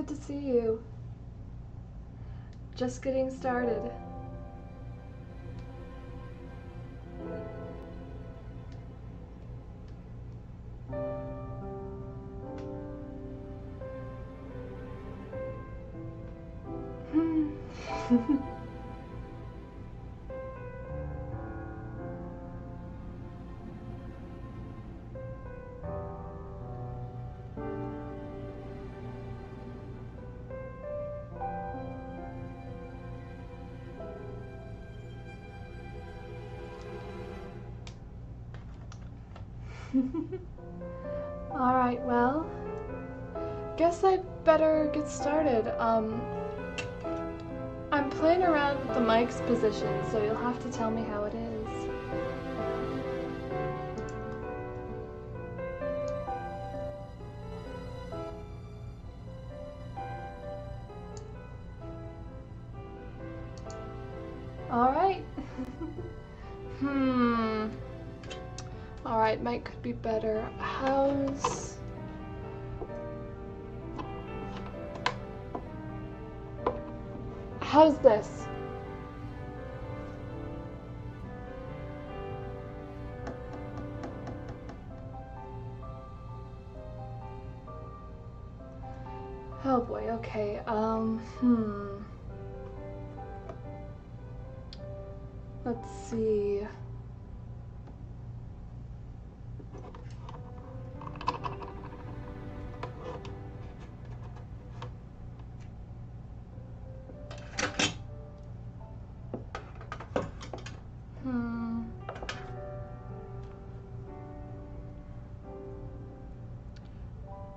good to see you. Just getting started. Alright, well, guess I better get started. I'm playing around with the mic's position, so you'll have to tell me how it is. Alright. Alright, mic could be better. How's this? Oh boy, okay, let's see.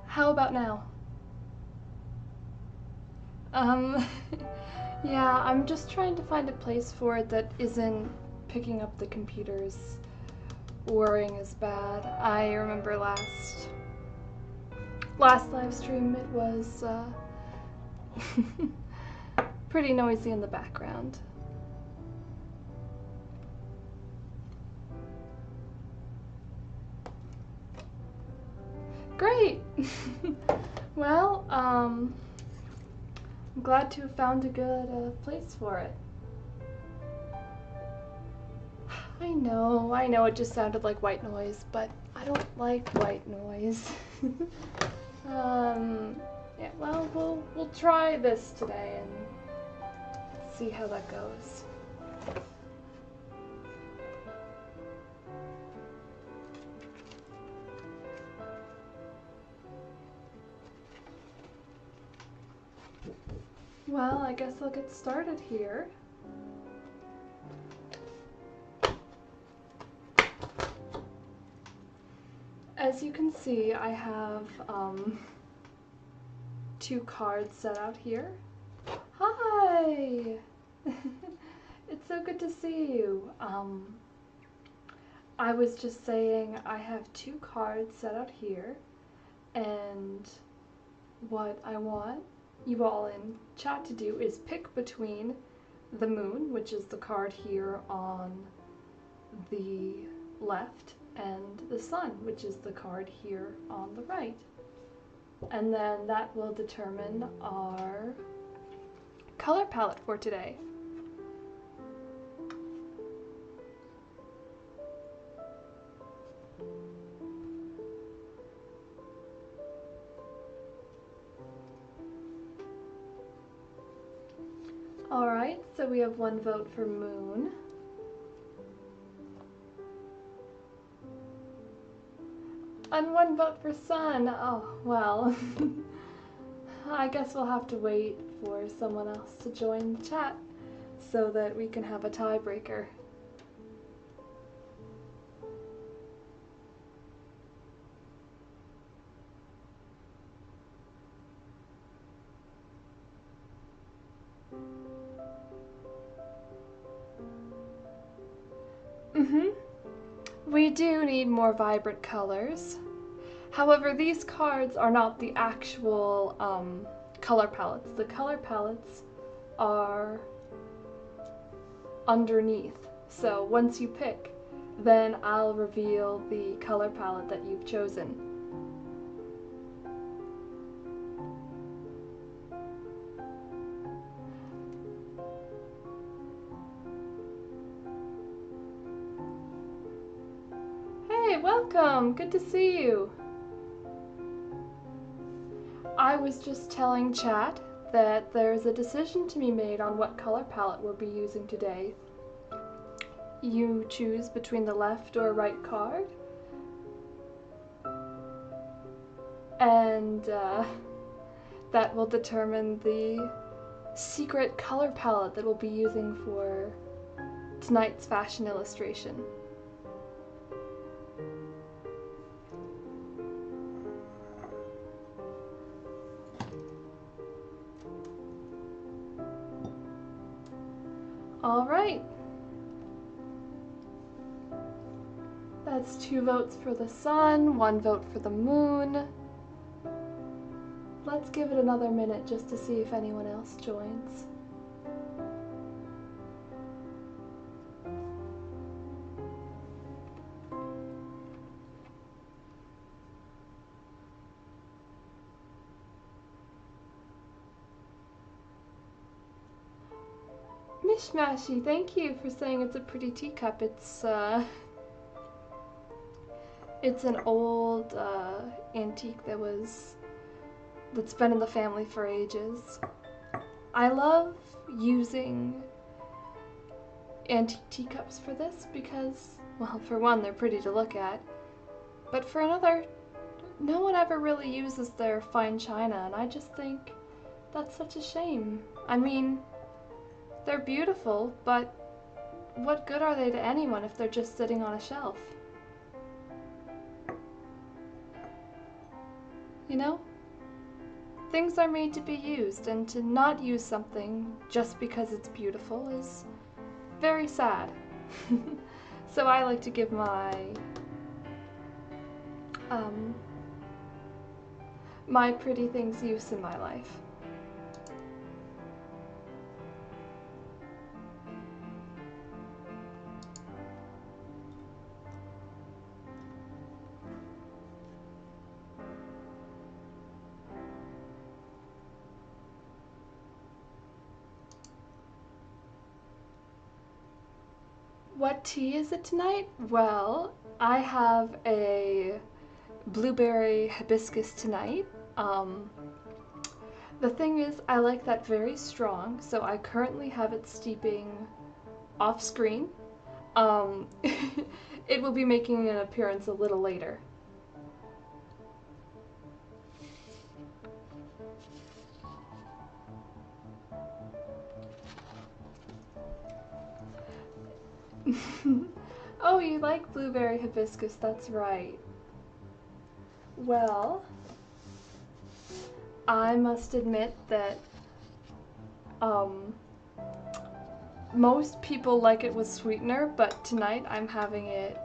How about now? Yeah, I'm just trying to find a place for it that isn't picking up the computer's whirring as bad. I remember last live stream it was pretty noisy in the background. Great! Well, I'm glad to have found a good place for it. I know it just sounded like white noise, but I don't like white noise. Yeah, well, we'll try this today and see how that goes. Well, I guess I'll get started here. As you can see, I have 2 cards set out here. Hi! It's so good to see you. I was just saying I have 2 cards set out here, and what I want you all in chat to do is pick between the moon, which is the card here on the left, and the sun, which is the card here on the right. And then that will determine our color palette for today. Alright, so we have 1 vote for moon. And 1 vote for sun. Oh, well. I guess we'll have to wait for someone else to join the chat so that we can have a tiebreaker. We do need more vibrant colors. However, these cards are not the actual color palettes. The color palettes are underneath. So once you pick, then I'll reveal the color palette that you've chosen. welcome! Good to see you! I was just telling chat that there's a decision to be made on what color palette we'll be using today. You choose between the left or right card, and that will determine the secret color palette that we'll be using for tonight's fashion illustration. All right. That's 2 votes for the sun, 1 vote for the moon. Let's give it another minute just to see if anyone else joins. Mishmashy, thank you for saying it's a pretty teacup. It's an old antique that's been in the family for ages. I love using antique teacups for this because, well, for one, they're pretty to look at, but for another, no one ever really uses their fine china, and I just think that's such a shame. I mean, they're beautiful, but what good are they to anyone if they're just sitting on a shelf? You know? Things are made to be used, and to not use something just because it's beautiful is very sad. So I like to give my pretty things use in my life. What tea is it tonight? Well, I have a blueberry hibiscus tonight. The thing is, I like that very strong, so I currently have it steeping off screen. It will be making an appearance a little later. Oh, you like blueberry hibiscus, that's right. Well, I must admit that most people like it with sweetener, but tonight I'm having it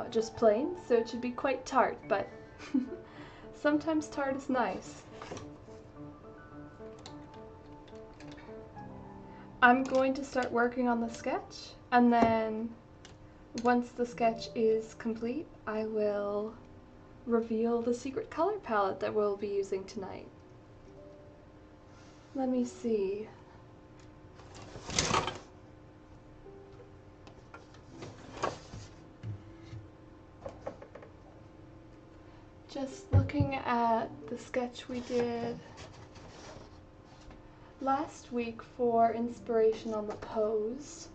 just plain, so it should be quite tart, but sometimes tart is nice. I'm going to start working on the sketch, and then once the sketch is complete, I will reveal the secret color palette that we'll be using tonight. Let me see. Just looking at the sketch we did last week for inspiration on the pose.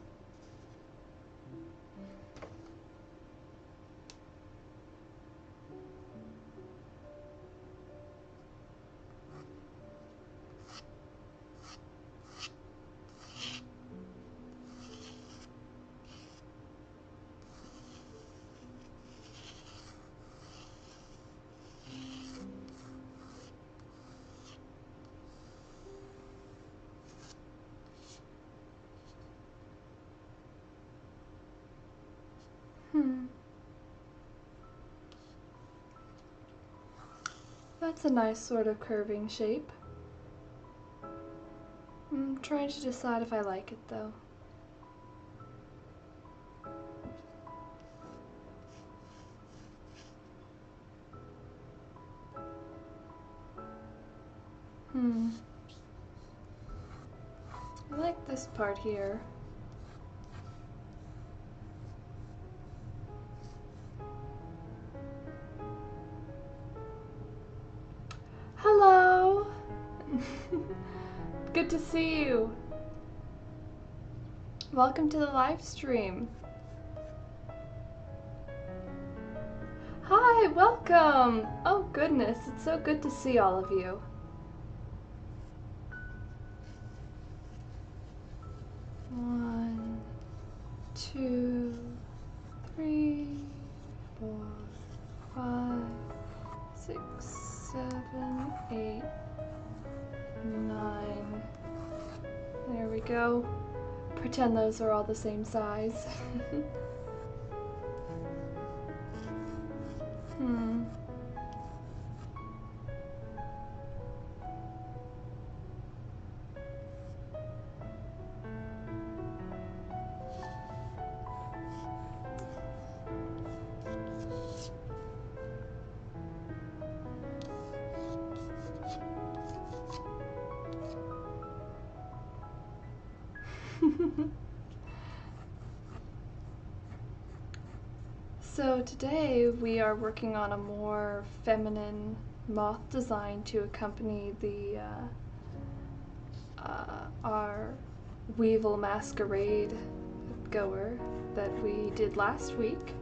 That's a nice sort of curving shape. I'm trying to decide if I like it though. I like this part here. Good to see you. Welcome to the live stream. Hi, welcome. Oh goodness, it's so good to see all of you. One, two, three, 4, 5, 6, 7, 8, 9. There we go. Pretend those are all the same size. So today we are working on a more feminine moth design to accompany the our Weevil Masquerade goer that we did last week.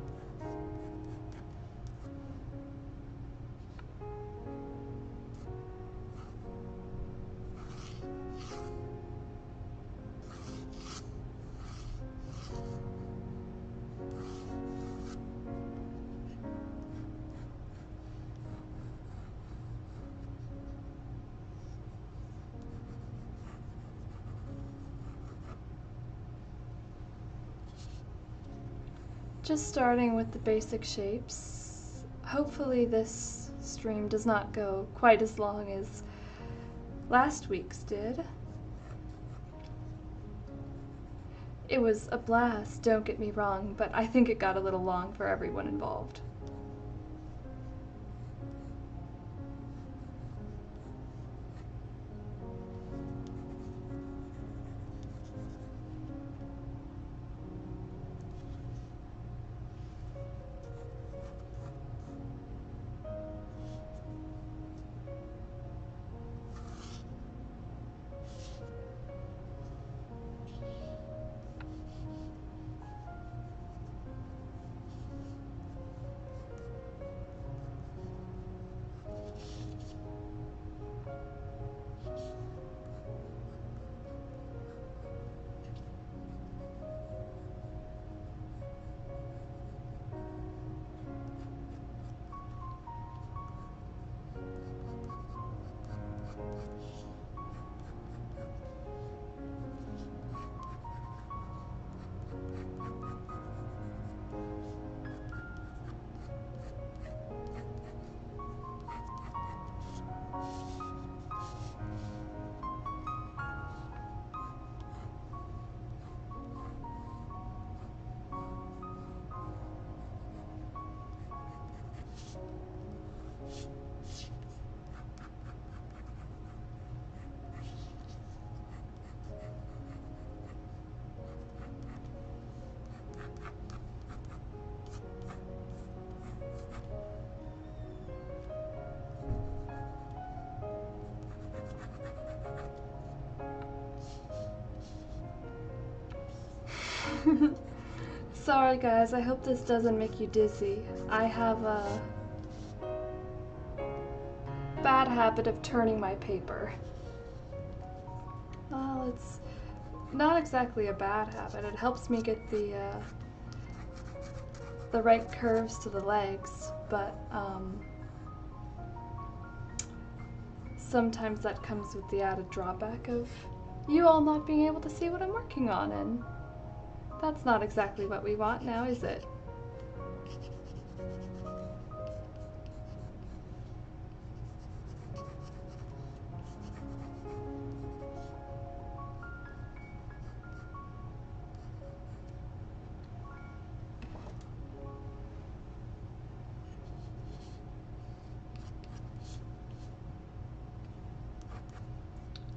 Just starting with the basic shapes. Hopefully this stream does not go quite as long as last week's did. It was a blast, don't get me wrong, but I think it got a little long for everyone involved. Sorry guys, I hope this doesn't make you dizzy. I have a bad habit of turning my paper. Well, it's not exactly a bad habit. It helps me get the right curves to the legs, but sometimes that comes with the added drawback of you all not being able to see what I'm working on, and that's not exactly what we want now, is it?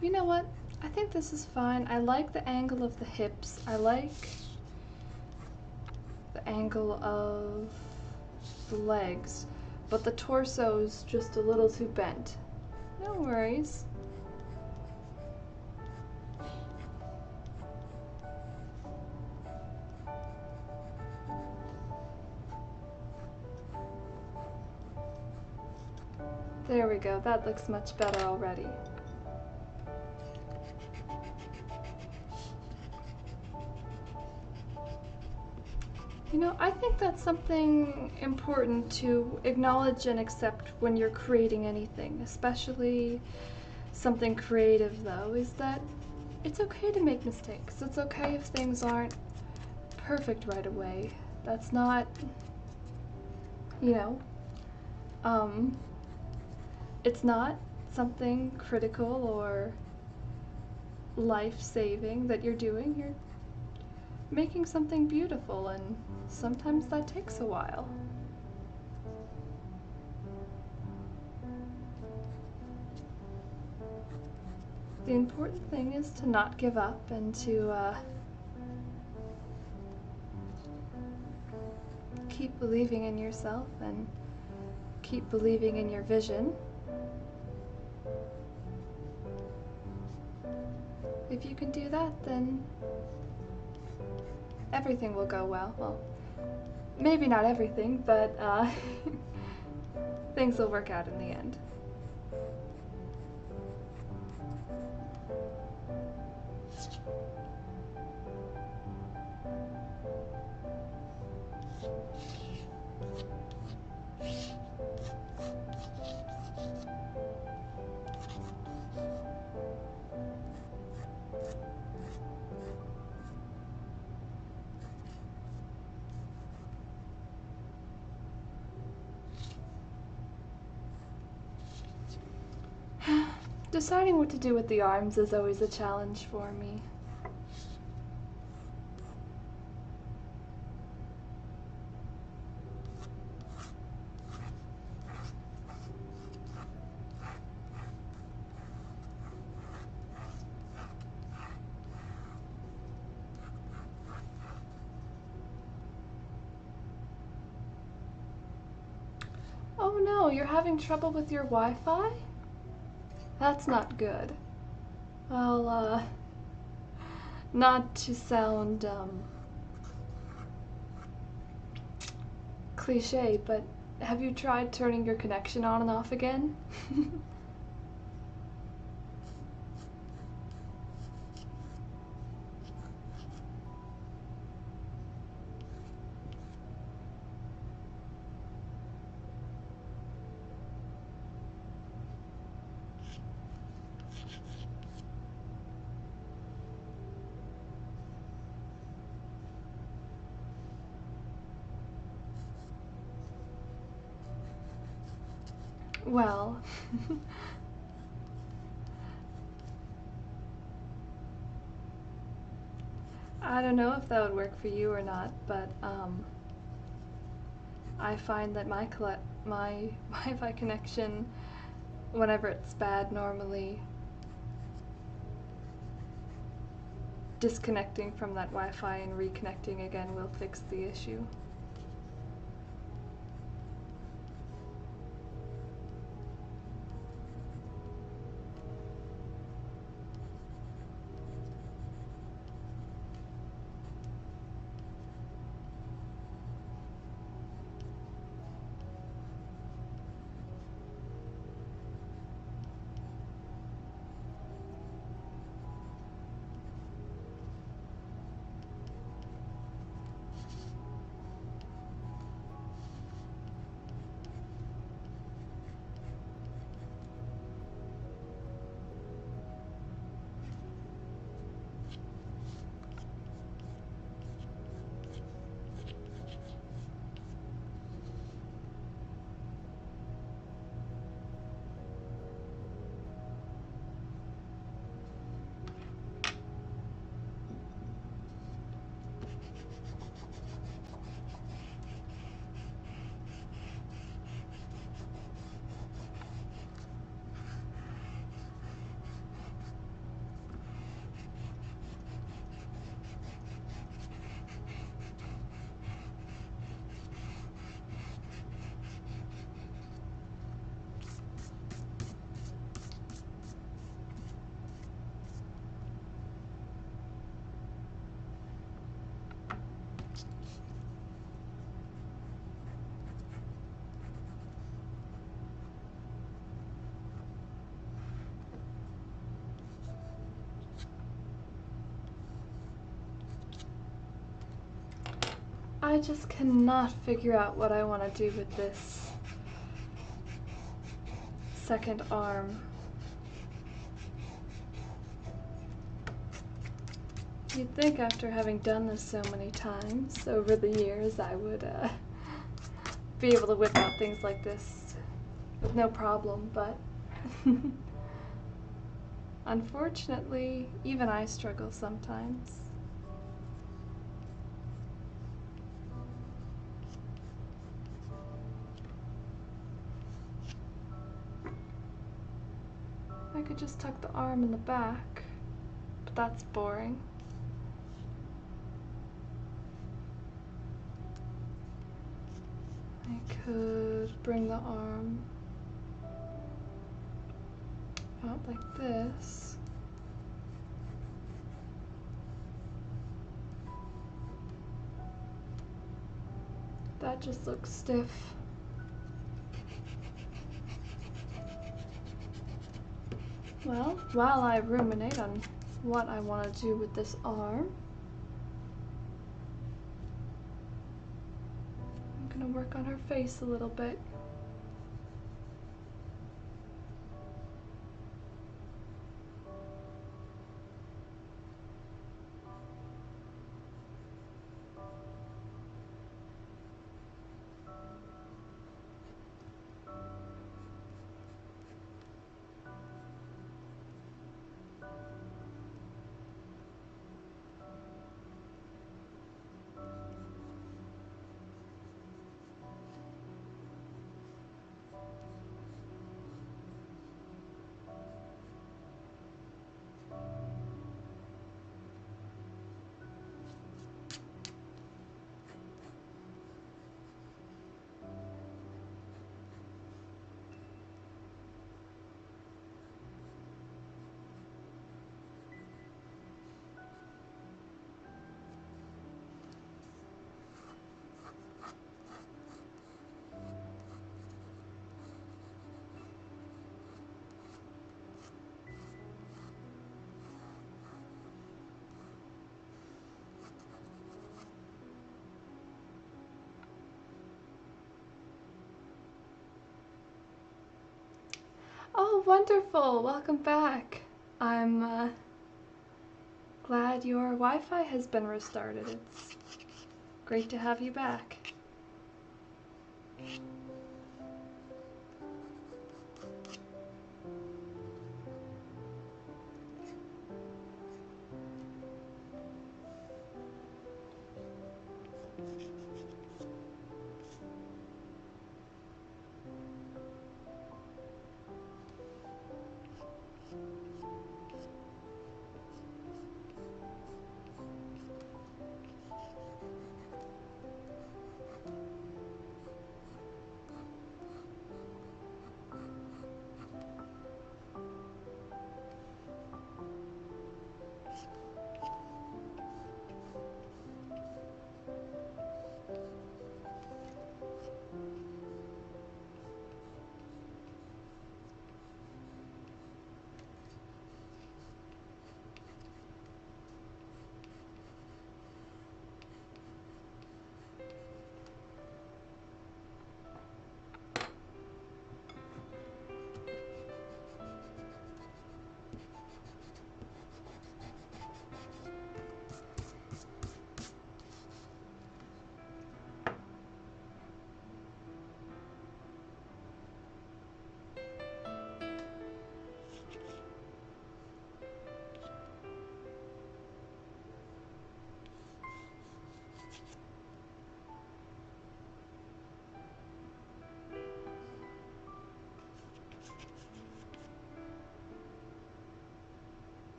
You know what? I think this is fine. I like the angle of the hips. I like the angle of the legs, but the torso's just a little too bent. No worries. There we go, that looks much better already. You know, I think that's something important to acknowledge and accept when you're creating anything, especially something creative though, is that it's okay to make mistakes. It's okay if things aren't perfect right away. That's not, you know, it's not something critical or life-saving that you're doing. You're making something beautiful, and sometimes that takes a while. The important thing is to not give up and to keep believing in yourself and keep believing in your vision. If you can do that, then everything will go well. Well, maybe not everything, but things will work out in the end. Deciding what to do with the arms is always a challenge for me. Oh no, you're having trouble with your Wi-Fi? That's not good. Well, not to sound, cliche, but have you tried turning your connection on and off again? Well, I don't know if that would work for you or not, but I find that my Wi-Fi connection, whenever it's bad, normally disconnecting from that Wi-Fi and reconnecting again will fix the issue. I just cannot figure out what I want to do with this second arm. You'd think after having done this so many times over the years I would be able to whip out things like this with no problem, but unfortunately, even I struggle sometimes. I could just tuck the arm in the back, but that's boring. I could bring the arm out like this. That just looks stiff. Well, while I ruminate on what I want to do with this arm, I'm gonna work on her face a little bit. Oh, wonderful! Welcome back. I'm glad your Wi-Fi has been restarted. It's great to have you back.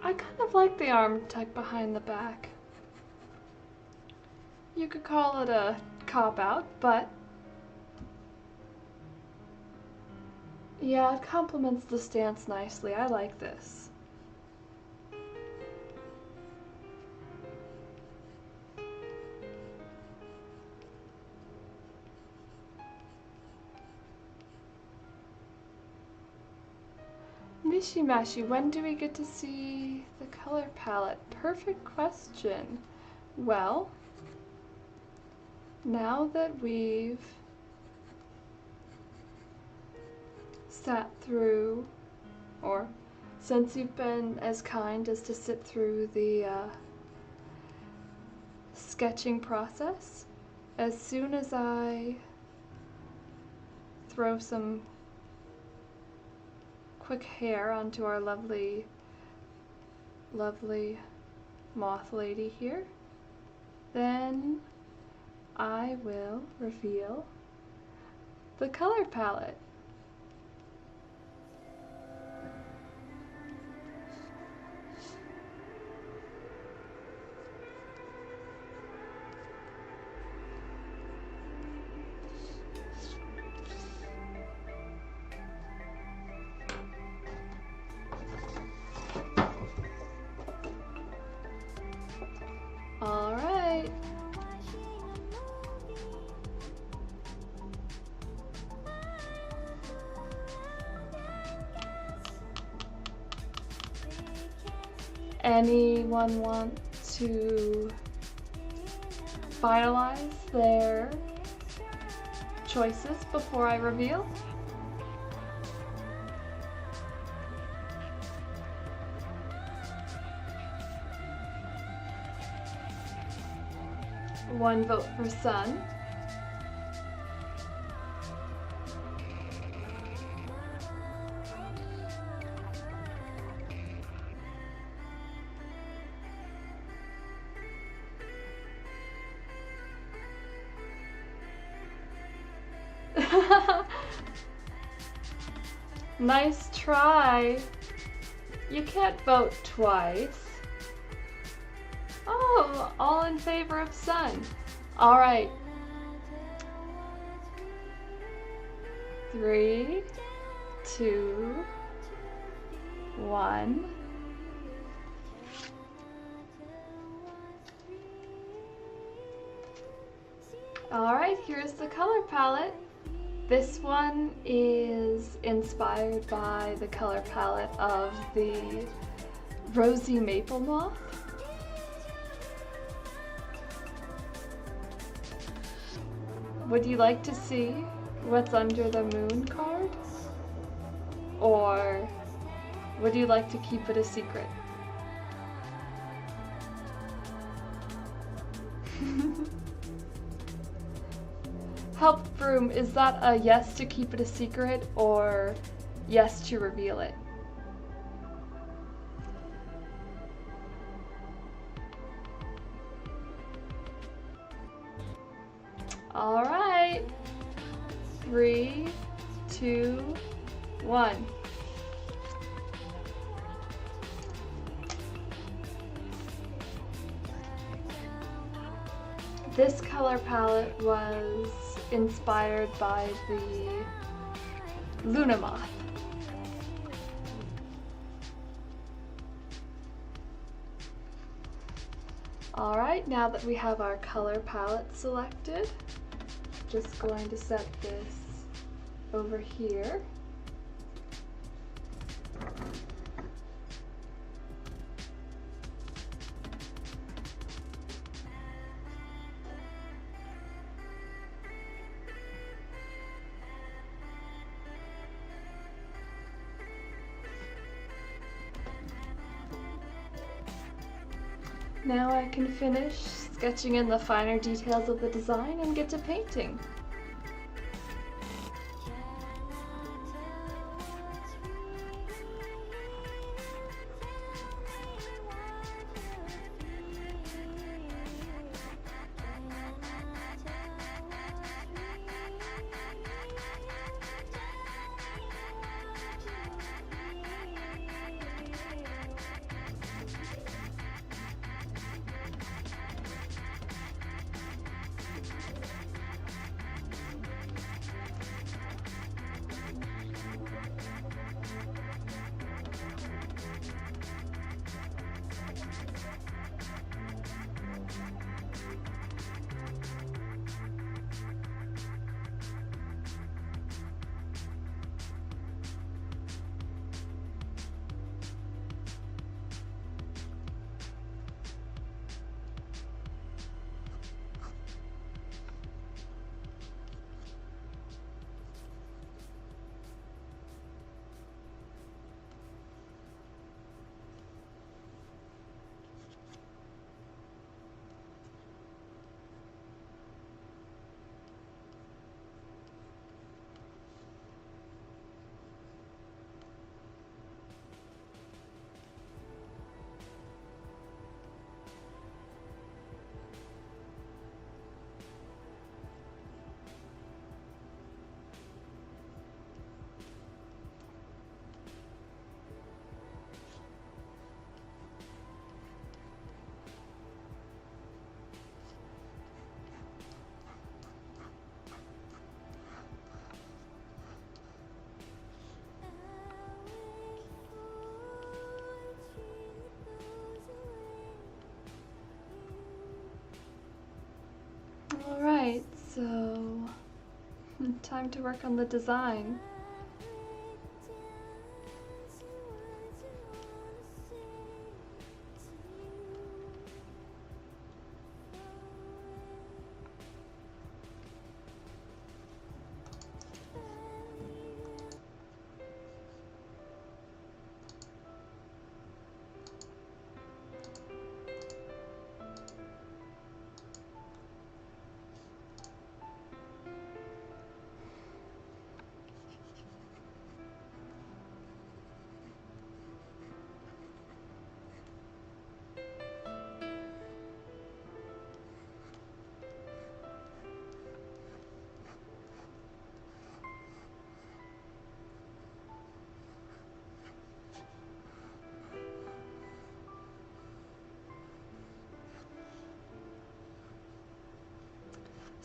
I kind of like the arm tucked behind the back. You could call it a cop-out, but yeah, it complements the stance nicely. I like this. Mishimashi, when do we get to see the color palette? Perfect question. Well, now that we've sat through, or since you've been as kind as to sit through the sketching process, as soon as I throw some quick hair onto our lovely moth lady here, then I will reveal the color palette. All right. Anyone want to finalize their choices before I reveal? One vote for Sun. Nice try. You can't vote twice. Oh, all in favor of Sun. All right. 3, 2, 1. All right, here's the color palette. This one is inspired by the color palette of the Rosy Maple Moth. Would you like to see what's under the moon card? Or would you like to keep it a secret? Help Broom, is that a yes to keep it a secret or yes to reveal it? All right. 3, 2, 1. This color palette was inspired by the Luna Moth. All right, now that we have our color palette selected, just going to set this over here. Now I can finish sketching in the finer details of the design and get to painting. time to work on the design.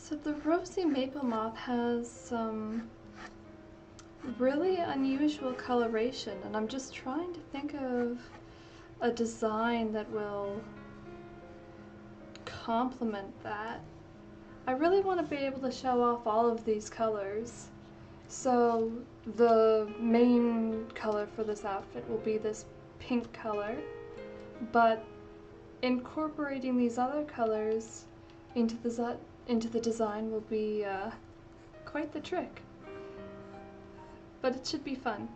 So the Rosy Maple Moth has some really unusual coloration, and I'm just trying to think of a design that will complement that. I really want to be able to show off all of these colors. So the main color for this outfit will be this pink color, but incorporating these other colors into the design will be quite the trick. But it should be fun.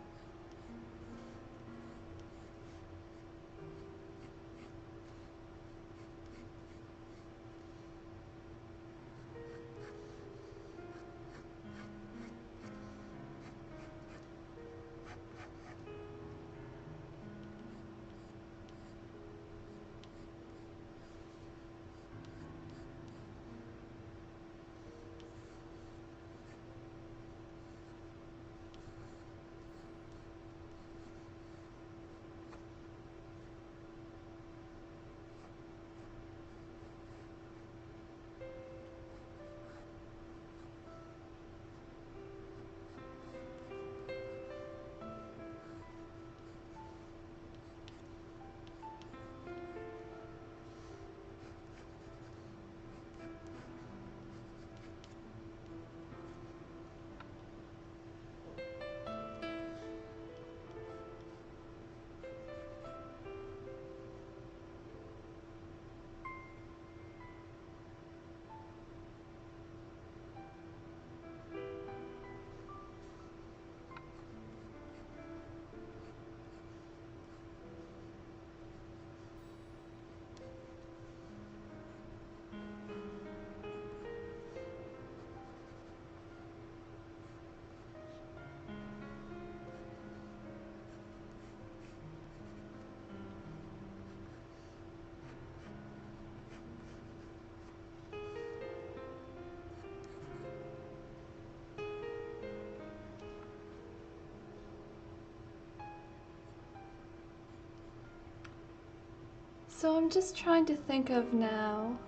So I'm just trying to think of now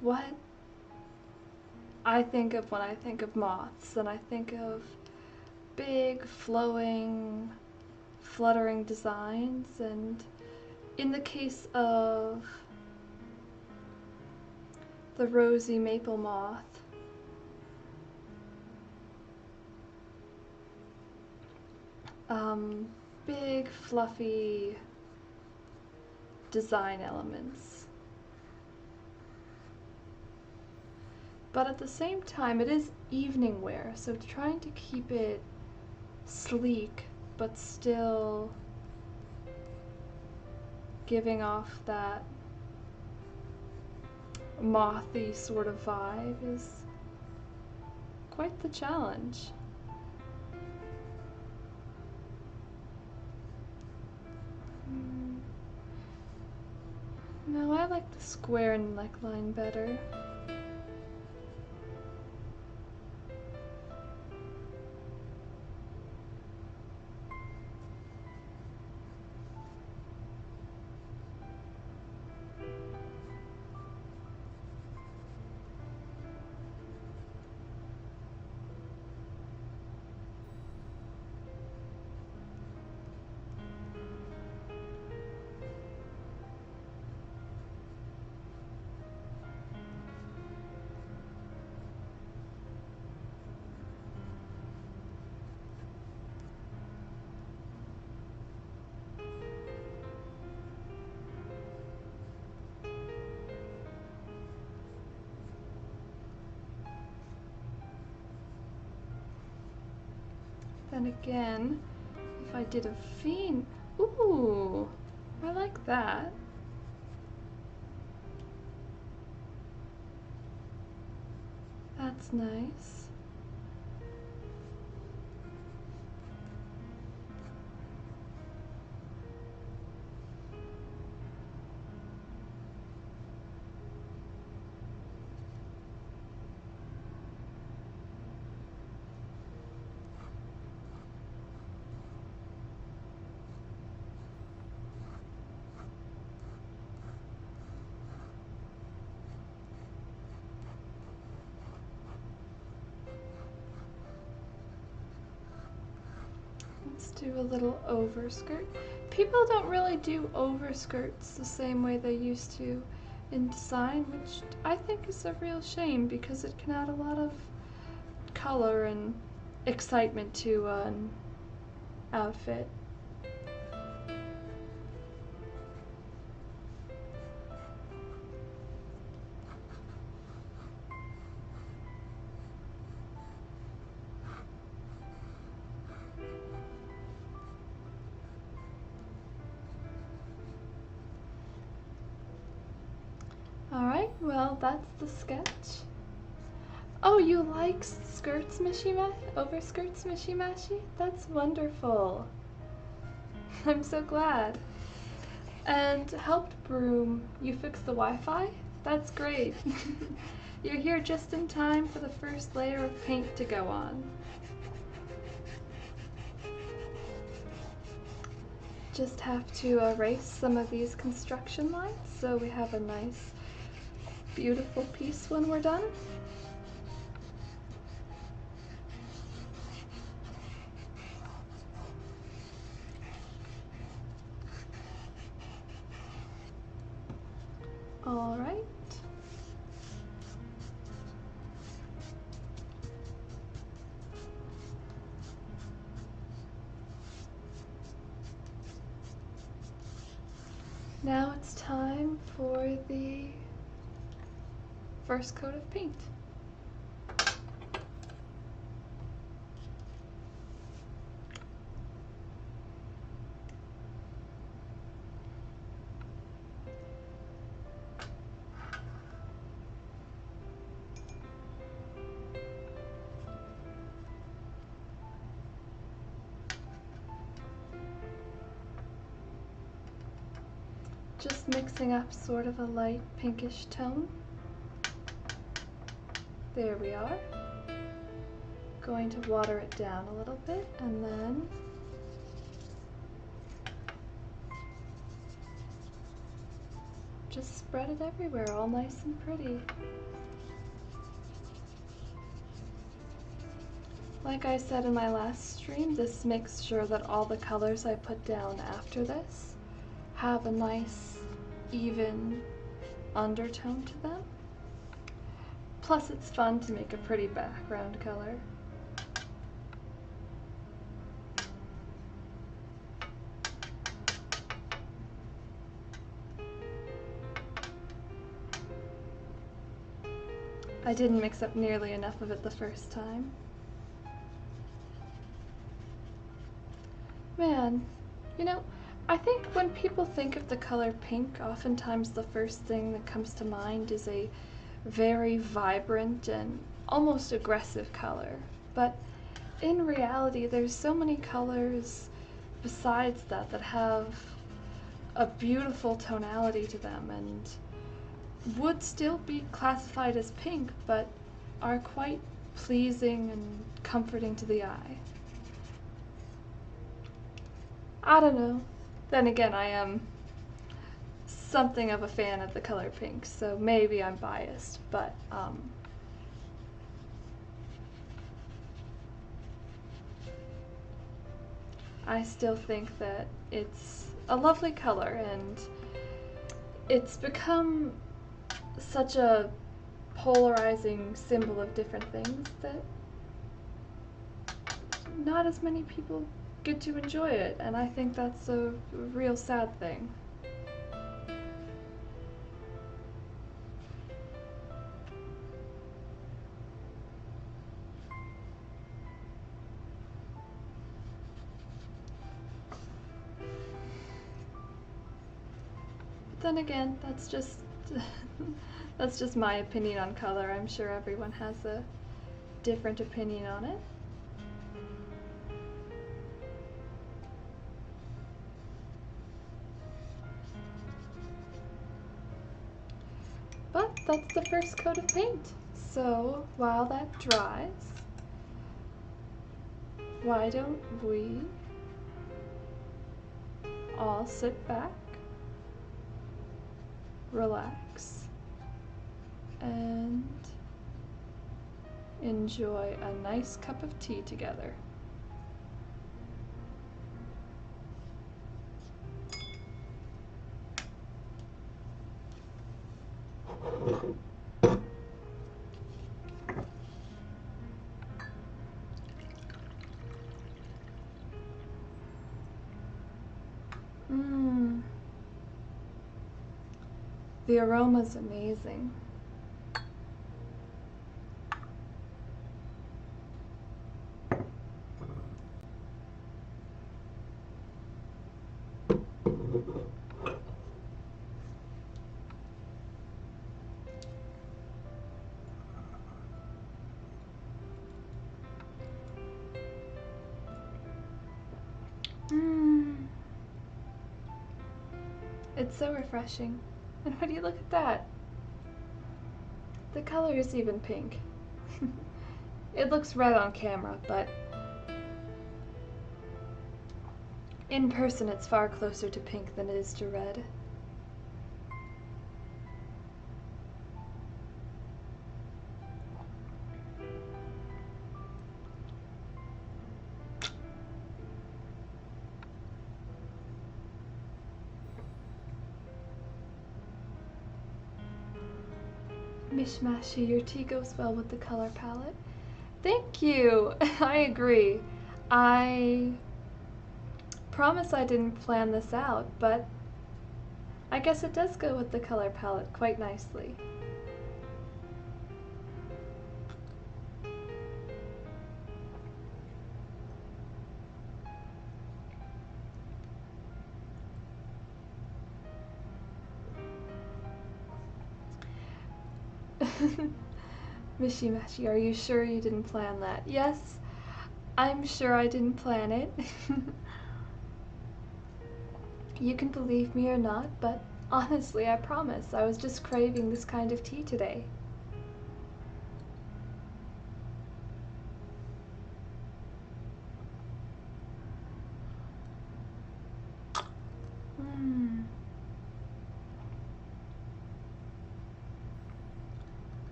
what I think of when I think of moths, and I think of big, flowing, fluttering designs, and in the case of the Rosy Maple Moth, big, fluffy design elements. But at the same time, it is evening wear, so trying to keep it sleek, but still giving off that mothy sort of vibe is quite the challenge. No, I like the square neckline better. Then again, if I did a fiend, ooh, I like that. That's nice. Let's do a little overskirt. People don't really do overskirts the same way they used to in design, which I think is a real shame because it can add a lot of color and excitement to an outfit. Alright, well that's the sketch. Oh, you like skirts mishy-mashy? Overskirts mishy-mashy? That's wonderful. I'm so glad. And helped Broom, you fixed the Wi-Fi? That's great. You're here just in time for the first layer of paint to go on. Just have to erase some of these construction lines so we have a nice beautiful piece when we're done. All right. Now it's time for the first coat of paint. Just mixing up sort of a light pinkish tone. There we are. Going to water it down a little bit and then just spread it everywhere, all nice and pretty. Like I said in my last stream, this makes sure that all the colors I put down after this have a nice, even undertone to them. Plus it's fun to make a pretty background color. I didn't mix up nearly enough of it the first time. Man, you know, I think when people think of the color pink, oftentimes the first thing that comes to mind is a very vibrant and almost aggressive color. But in reality, there's so many colors besides that that have a beautiful tonality to them and would still be classified as pink, but are quite pleasing and comforting to the eye. I don't know. Then again, I am something of a fan of the color pink, so maybe I'm biased, but I still think that it's a lovely color, and it's become such a polarizing symbol of different things that not as many people get to enjoy it, and I think that's a real sad thing. Then again, that's just that's just my opinion on color. I'm sure everyone has a different opinion on it. But that's the first coat of paint. So while that dries, why don't we all sit back, relax, and enjoy a nice cup of tea together. The aroma's amazing. It's so refreshing. And would you look at that? The color is even pink. It looks red on camera, but in person it's far closer to pink than it is to red. Mishmashy, your tea goes well with the color palette. Thank you! I agree. I promise I didn't plan this out, but I guess it does go with the color palette quite nicely. Mishy Mashy, are you sure you didn't plan that? Yes, I'm sure I didn't plan it. You can believe me or not, but honestly, I promise, I was just craving this kind of tea today.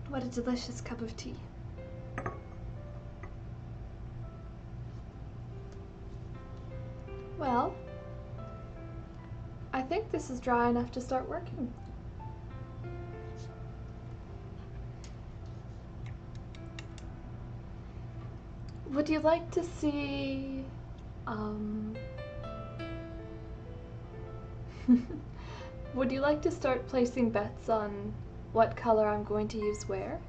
What a delicious cup of tea. Well, I think this is dry enough to start working. Would you like to see, would you like to start placing bets on what color I'm going to use where?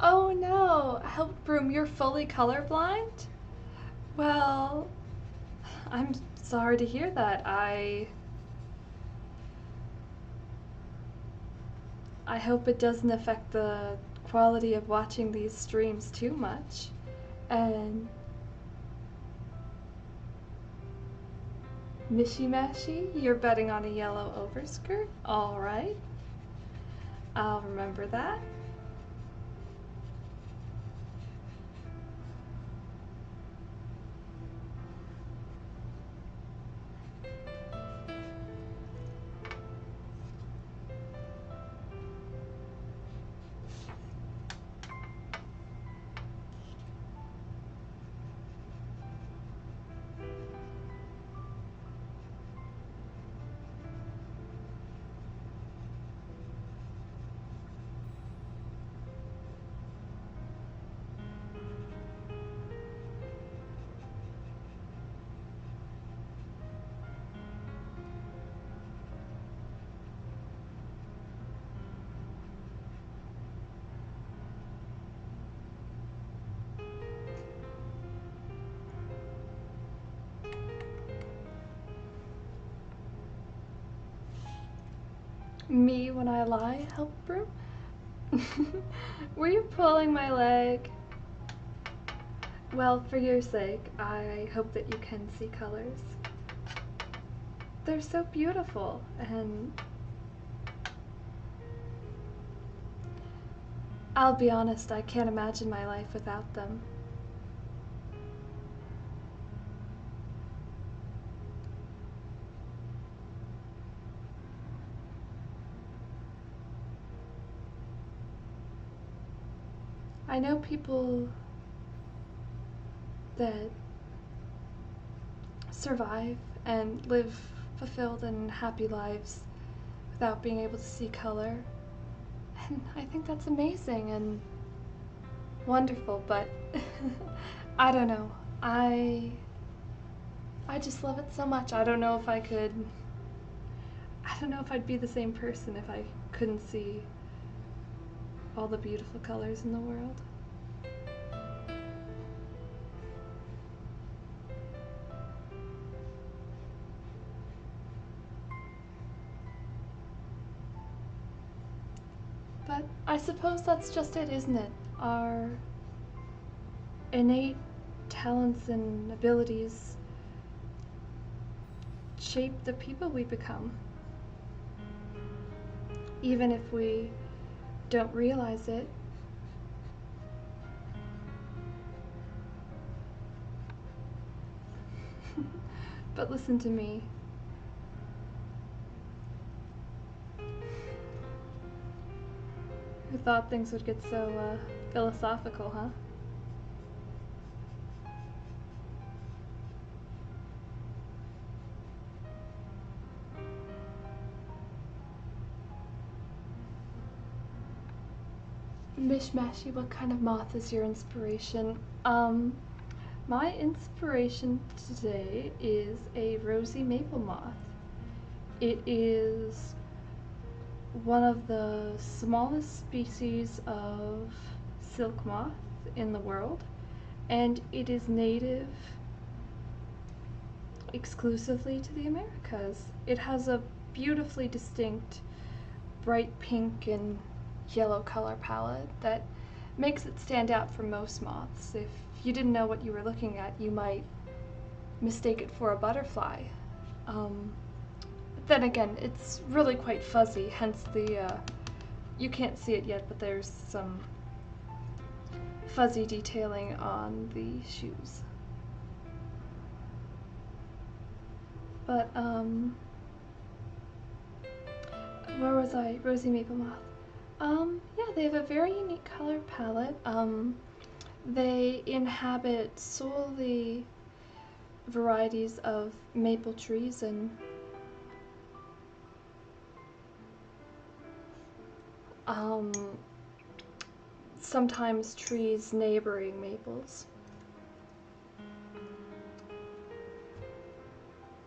Oh no, Help Broom, you're fully colorblind? Well, I'm sorry to hear that. I hope it doesn't affect the quality of watching these streams too much. And Mishy Mashy, you're betting on a yellow overskirt? Alright. I'll remember that. Me when I lie, help brew? Were you pulling my leg? Well, for your sake, I hope that you can see colors. They're so beautiful, and I'll be honest, I can't imagine my life without them. I know people that survive and live fulfilled and happy lives without being able to see color, and I think that's amazing and wonderful, but I don't know. I just love it so much. I don't know if I'd be the same person if I couldn't see all the beautiful colors in the world. But I suppose that's just it, isn't it? Our innate talents and abilities shape the people we become, even if we don't realize it. But listen to me. Who thought things would get so philosophical, huh? Mishmashy, what kind of moth is your inspiration? My inspiration today is a rosy maple moth. It is one of the smallest species of silk moth in the world, and it is native exclusively to the Americas. It has a beautifully distinct bright pink and yellow color palette that makes it stand out from most moths. If you didn't know what you were looking at, you might mistake it for a butterfly. Then again, it's really quite fuzzy, hence the, you can't see it yet, but there's some fuzzy detailing on the shoes. But, where was I? Rosy Maple Moth. Yeah, they have a very unique color palette. They inhabit solely varieties of maple trees and sometimes trees neighboring maples.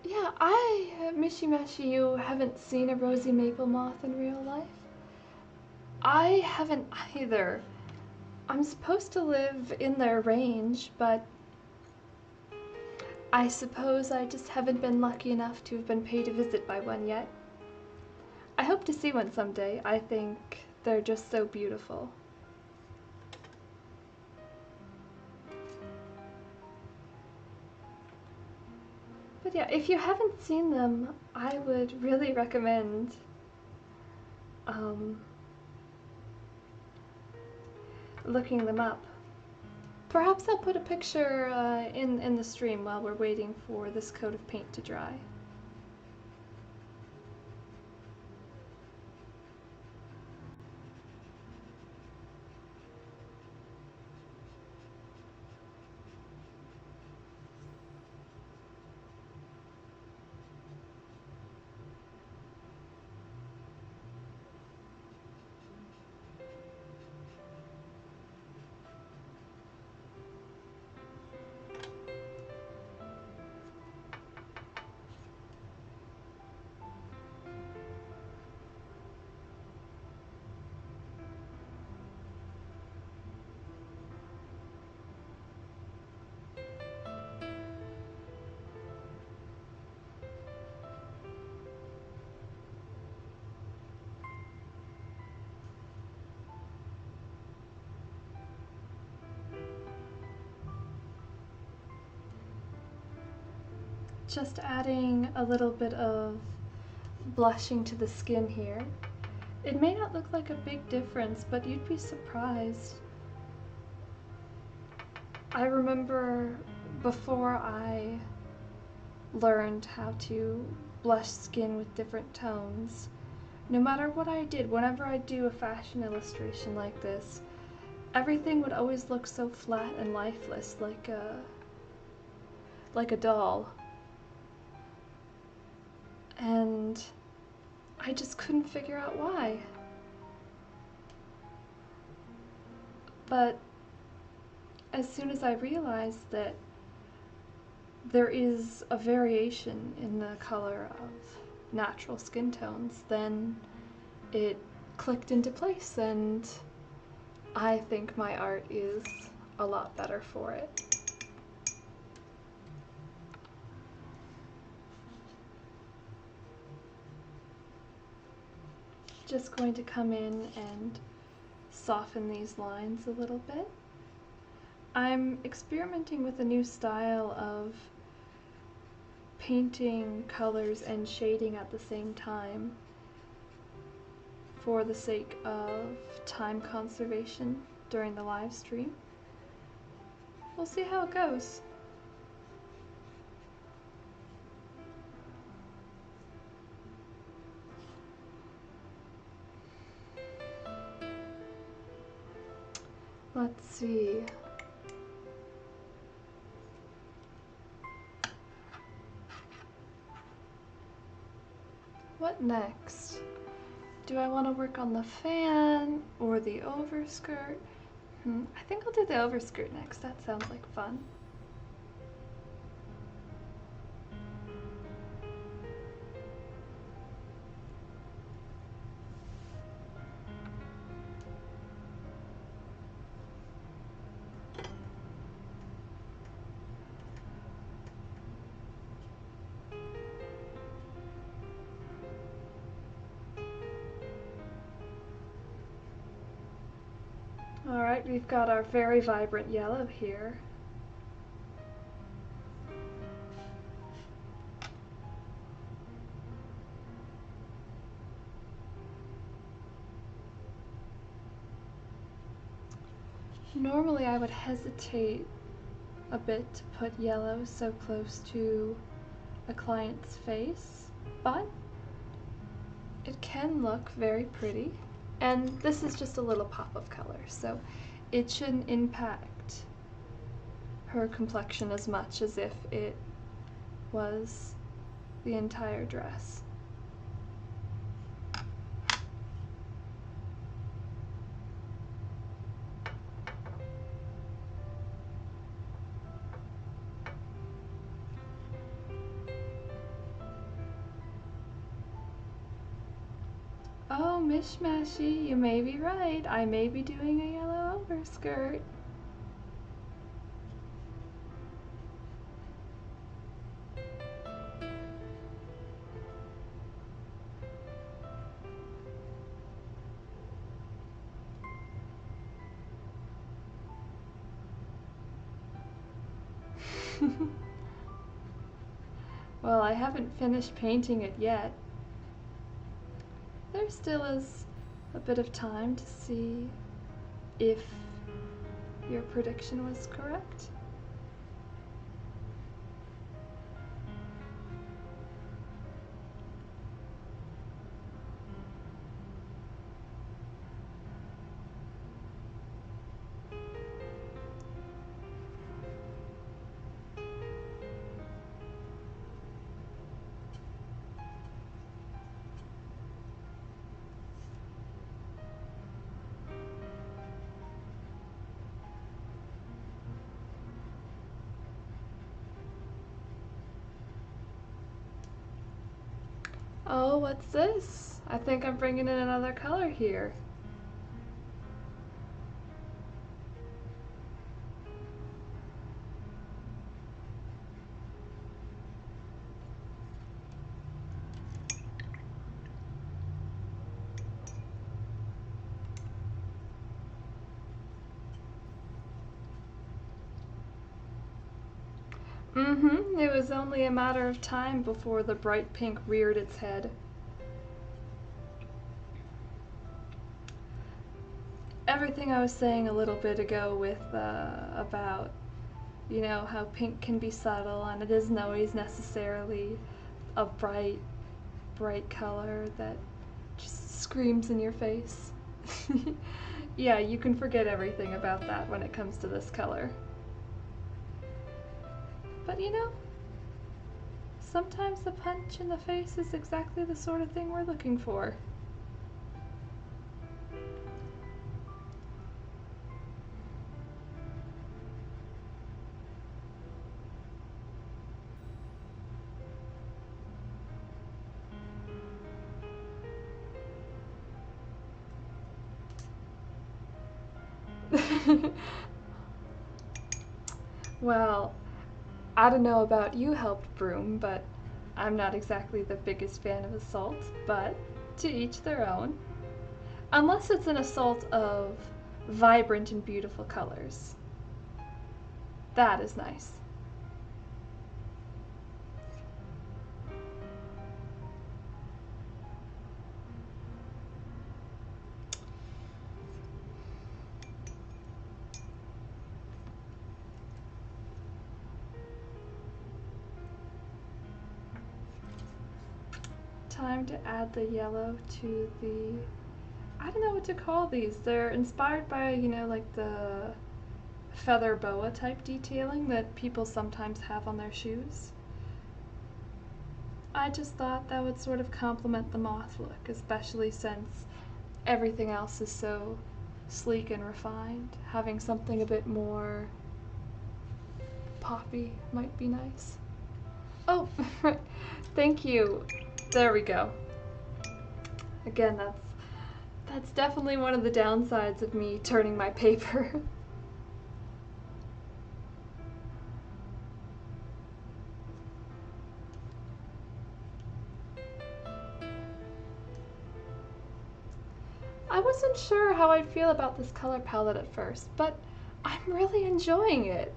Yeah, Mishy Mashy, you haven't seen a rosy maple moth in real life? I haven't either. I'm supposed to live in their range, but I suppose I just haven't been lucky enough to have been paid a visit by one yet. I hope to see one someday. I think They're just so beautiful. But yeah, if you haven't seen them, I would really recommend looking them up. Perhaps I'll put a picture in the stream while we're waiting for this coat of paint to dry. Just adding a little bit of blushing to the skin here. It may not look like a big difference, but you'd be surprised. I remember before I learned how to blush skin with different tones, no matter what I did, whenever I do a fashion illustration like this, everything would always look so flat and lifeless, like a doll. And I just couldn't figure out why. But as soon as I realized that there is a variation in the color of natural skin tones, then it clicked into place, and I think my art is a lot better for it. Just going to come in and soften these lines a little bit. I'm experimenting with a new style of painting colors and shading at the same time for the sake of time conservation during the live stream. We'll see how it goes. Let's see. What next? Do I want to work on the fan or the overskirt? I think I'll do the overskirt next. That sounds like fun. Alright, we've got our very vibrant yellow here. Normally I would hesitate a bit to put yellow so close to a client's face, but it can look very pretty. And this is just a little pop of color, so it shouldn't impact her complexion as much as if it was the entire dress. Oh, Mishmashy, you may be right. I may be doing a yellow overskirt. Well, I haven't finished painting it yet. There still is a bit of time to see if your prediction was correct. Oh, what's this? I think I'm bringing in another color here. It was only a matter of time before the bright pink reared its head. Everything I was saying a little bit ago with about, you know, how pink can be subtle and it isn't always necessarily a bright color that just screams in your face. Yeah, you can forget everything about that when it comes to this color. But you know, sometimes the punch in the face is exactly the sort of thing we're looking for. Well, I don't know about you, Helped Broom, but I'm not exactly the biggest fan of assault, but to each their own. Unless it's an assault of vibrant and beautiful colors. That is nice. Time to add the yellow to the, I don't know what to call these. They're inspired by, you know, like the feather boa type detailing that people sometimes have on their shoes. I just thought that would sort of complement the moth look, especially since everything else is so sleek and refined. Having something a bit more poppy might be nice. Oh, thank you. There we go. Again, that's definitely one of the downsides of me turning my paper. I wasn't sure how I'd feel about this color palette at first, but I'm really enjoying it.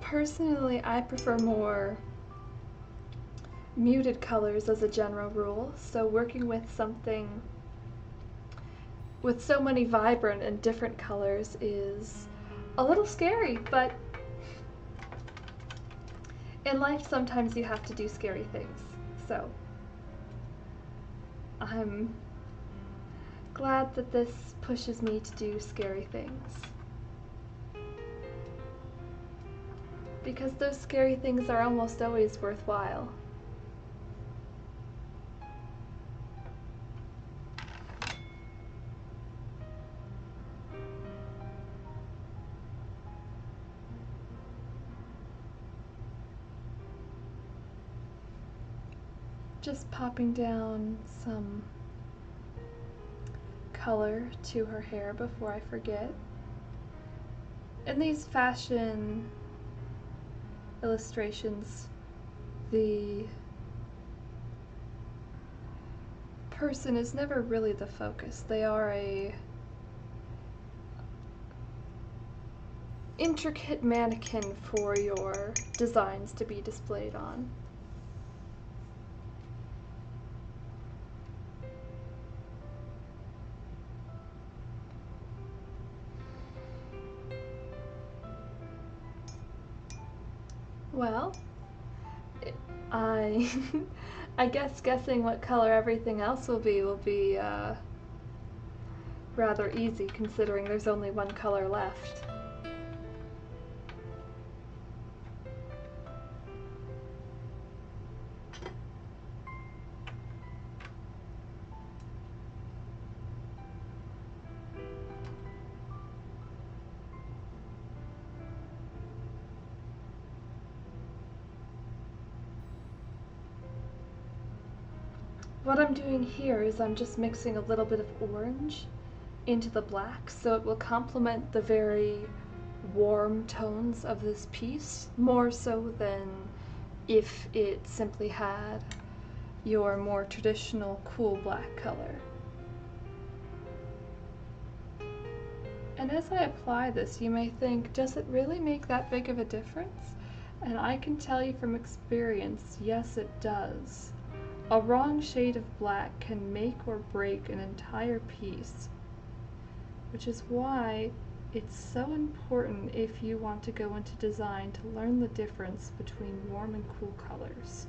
Personally, I prefer more muted colors as a general rule, so working with something with so many vibrant and different colors is a little scary, but in life sometimes you have to do scary things, so I'm glad that this pushes me to do scary things. Because those scary things are almost always worthwhile. Just popping down some color to her hair before I forget. In these fashion illustrations, the person is never really the focus. They are intricate mannequin for your designs to be displayed on. Well, I I guess guessing what color everything else will be rather easy considering there's only one color left. What I'm doing here is I'm just mixing a little bit of orange into the black so it will complement the very warm tones of this piece, more so than if it simply had your more traditional cool black color. And as I apply this, you may think, does it really make that big of a difference? And I can tell you from experience, yes it does. A wrong shade of black can make or break an entire piece, which is why it's so important if you want to go into design to learn the difference between warm and cool colors.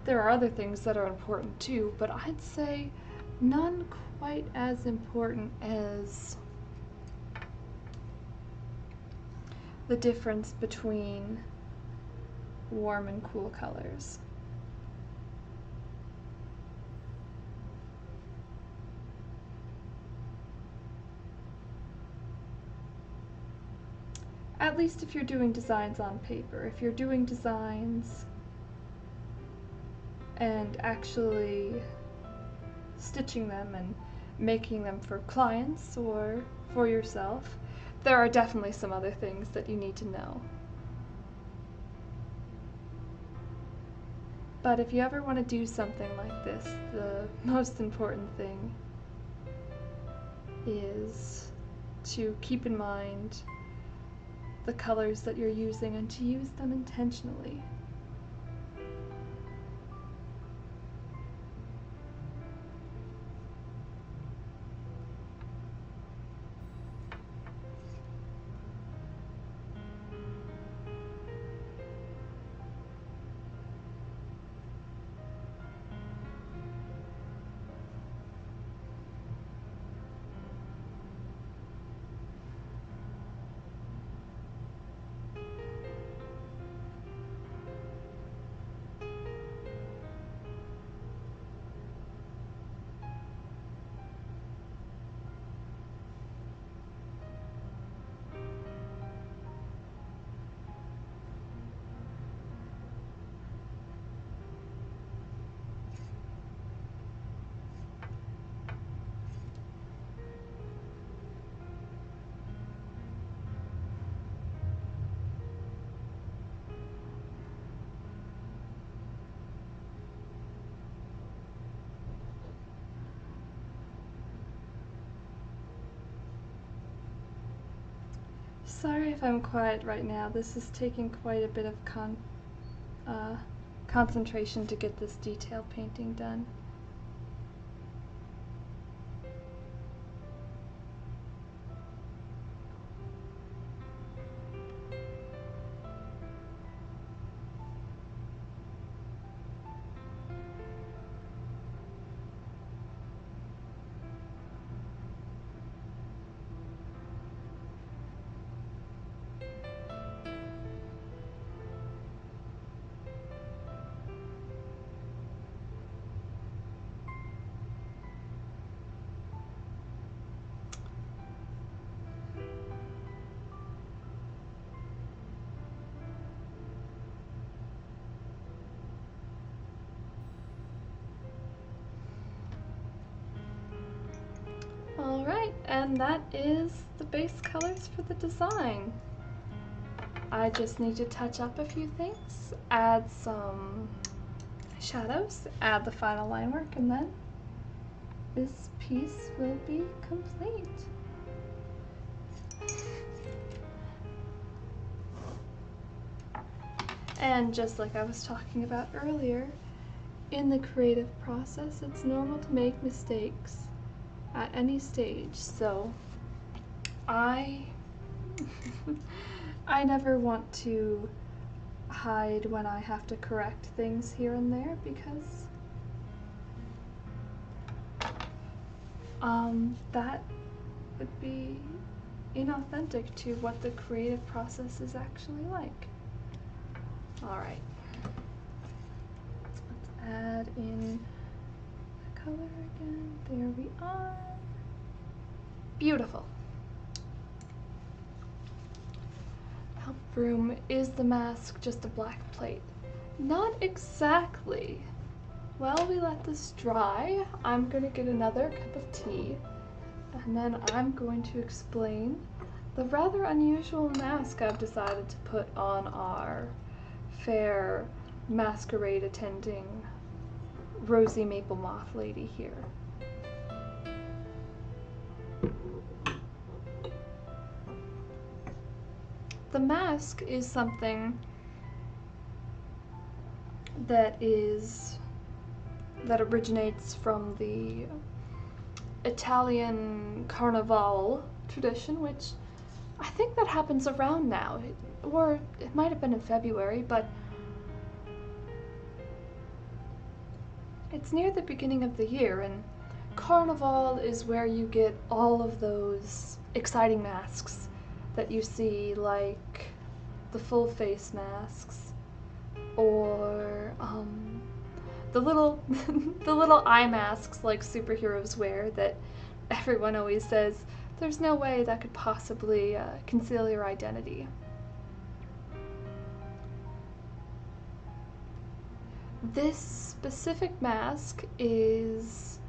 There are other things that are important too, but I'd say none quite as important as the difference between warm and cool colors. At least if you're doing designs on paper. If you're doing designs and actually stitching them and making them for clients or for yourself, there are definitely some other things that you need to know. But if you ever want to do something like this, the most important thing is to keep in mind the colors that you're using and to use them intentionally. Sorry if I'm quiet right now. This is taking quite a bit of concentration to get this detail painting done. Alright, and that is the base colors for the design. I just need to touch up a few things, add some shadows, add the final line work, and then this piece will be complete. And just like I was talking about earlier, in the creative process, it's normal to make mistakes at any stage, so I I never want to hide when I have to correct things here and there because that would be inauthentic to what the creative process is actually like. Alright, let's add in the color again. There we are. Beautiful. Now, Broom, is the mask just a black plate? Not exactly. While we let this dry, I'm gonna get another cup of tea, and then I'm going to explain the rather unusual mask I've decided to put on our fair masquerade attending Rosy Maple Moth lady here. The mask is something that originates from the Italian Carnevale tradition, which I think that happens around now, or it might have been in February, but it's near the beginning of the year, and Carnival is where you get all of those exciting masks that you see, like the full face masks, or the little the little eye masks like superheroes wear that everyone always says there's no way that could possibly conceal your identity. This specific mask is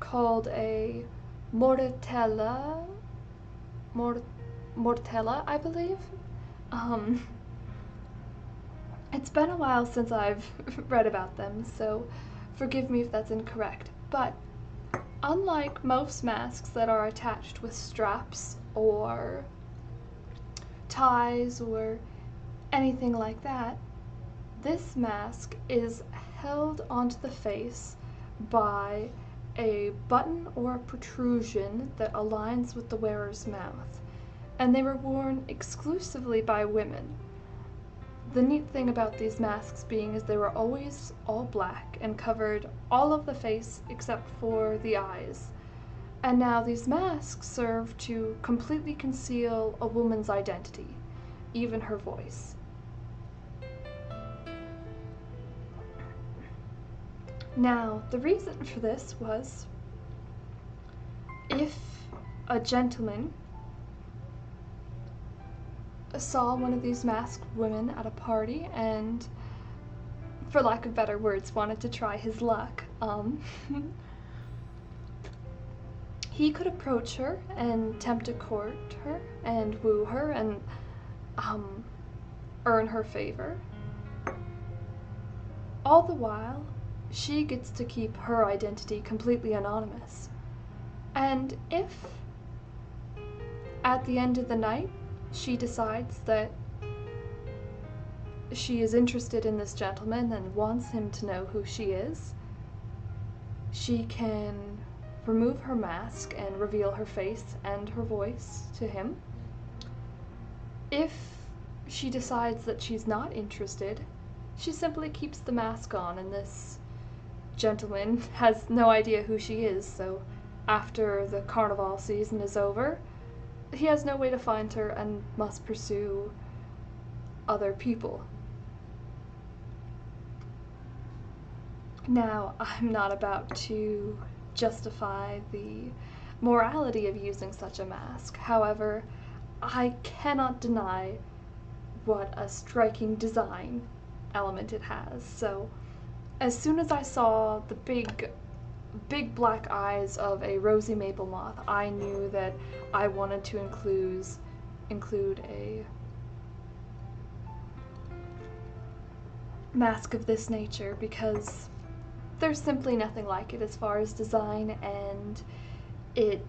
called a mortella, I believe. It's been a while since I've read about them, so forgive me if that's incorrect, but unlike most masks that are attached with straps or ties or anything like that, this mask is held onto the face by a button or a protrusion that aligns with the wearer's mouth, and they were worn exclusively by women. The neat thing about these masks being is they were always all black and covered all of the face except for the eyes. And now these masks serve to completely conceal a woman's identity, even her voice. Now, the reason for this was if a gentleman saw one of these masked women at a party and, for lack of better words, wanted to try his luck, he could approach her and tempt to court her and woo her and earn her favor. All the while, she gets to keep her identity completely anonymous. And if, at the end of the night, she decides that she is interested in this gentleman and wants him to know who she is, she can remove her mask and reveal her face and her voice to him. If she decides that she's not interested, she simply keeps the mask on, and this gentleman has no idea who she is, so after the carnival season is over, he has no way to find her and must pursue other people. Now, I'm not about to justify the morality of using such a mask. However, I cannot deny what a striking design element it has. So, as soon as I saw the big black eyes of a Rosy Maple Moth, I knew that I wanted to include a mask of this nature because there's simply nothing like it as far as design, and it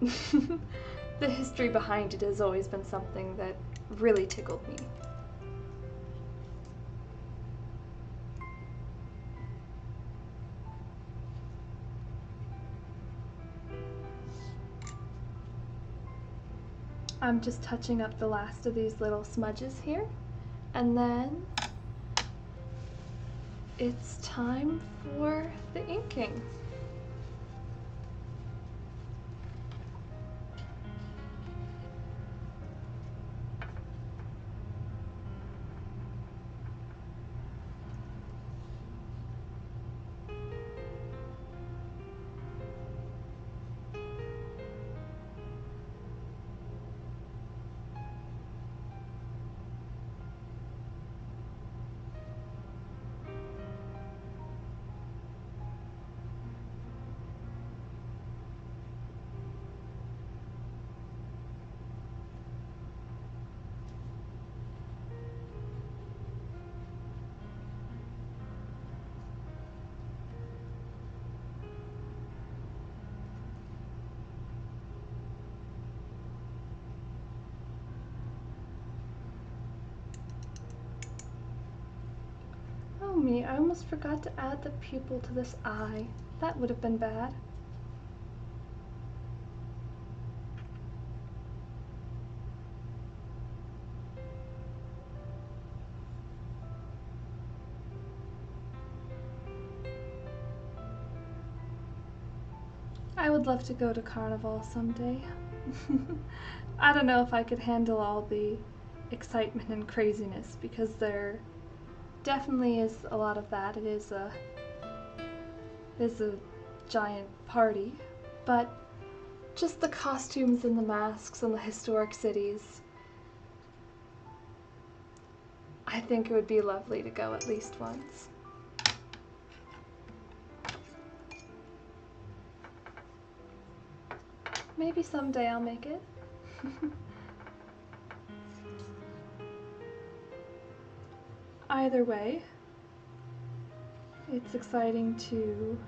the history behind it has always been something that really tickled me. I'm just touching up the last of these little smudges here, and then it's time for the inking. Oh me, I almost forgot to add the pupil to this eye. That would have been bad. I would love to go to Carnival someday. I don't know if I could handle all the excitement and craziness, because there definitely is a lot of that. It is a giant party, but just the costumes and the masks and the historic cities, I think it would be lovely to go at least once. Maybe someday I'll make it. Either way, it's exciting to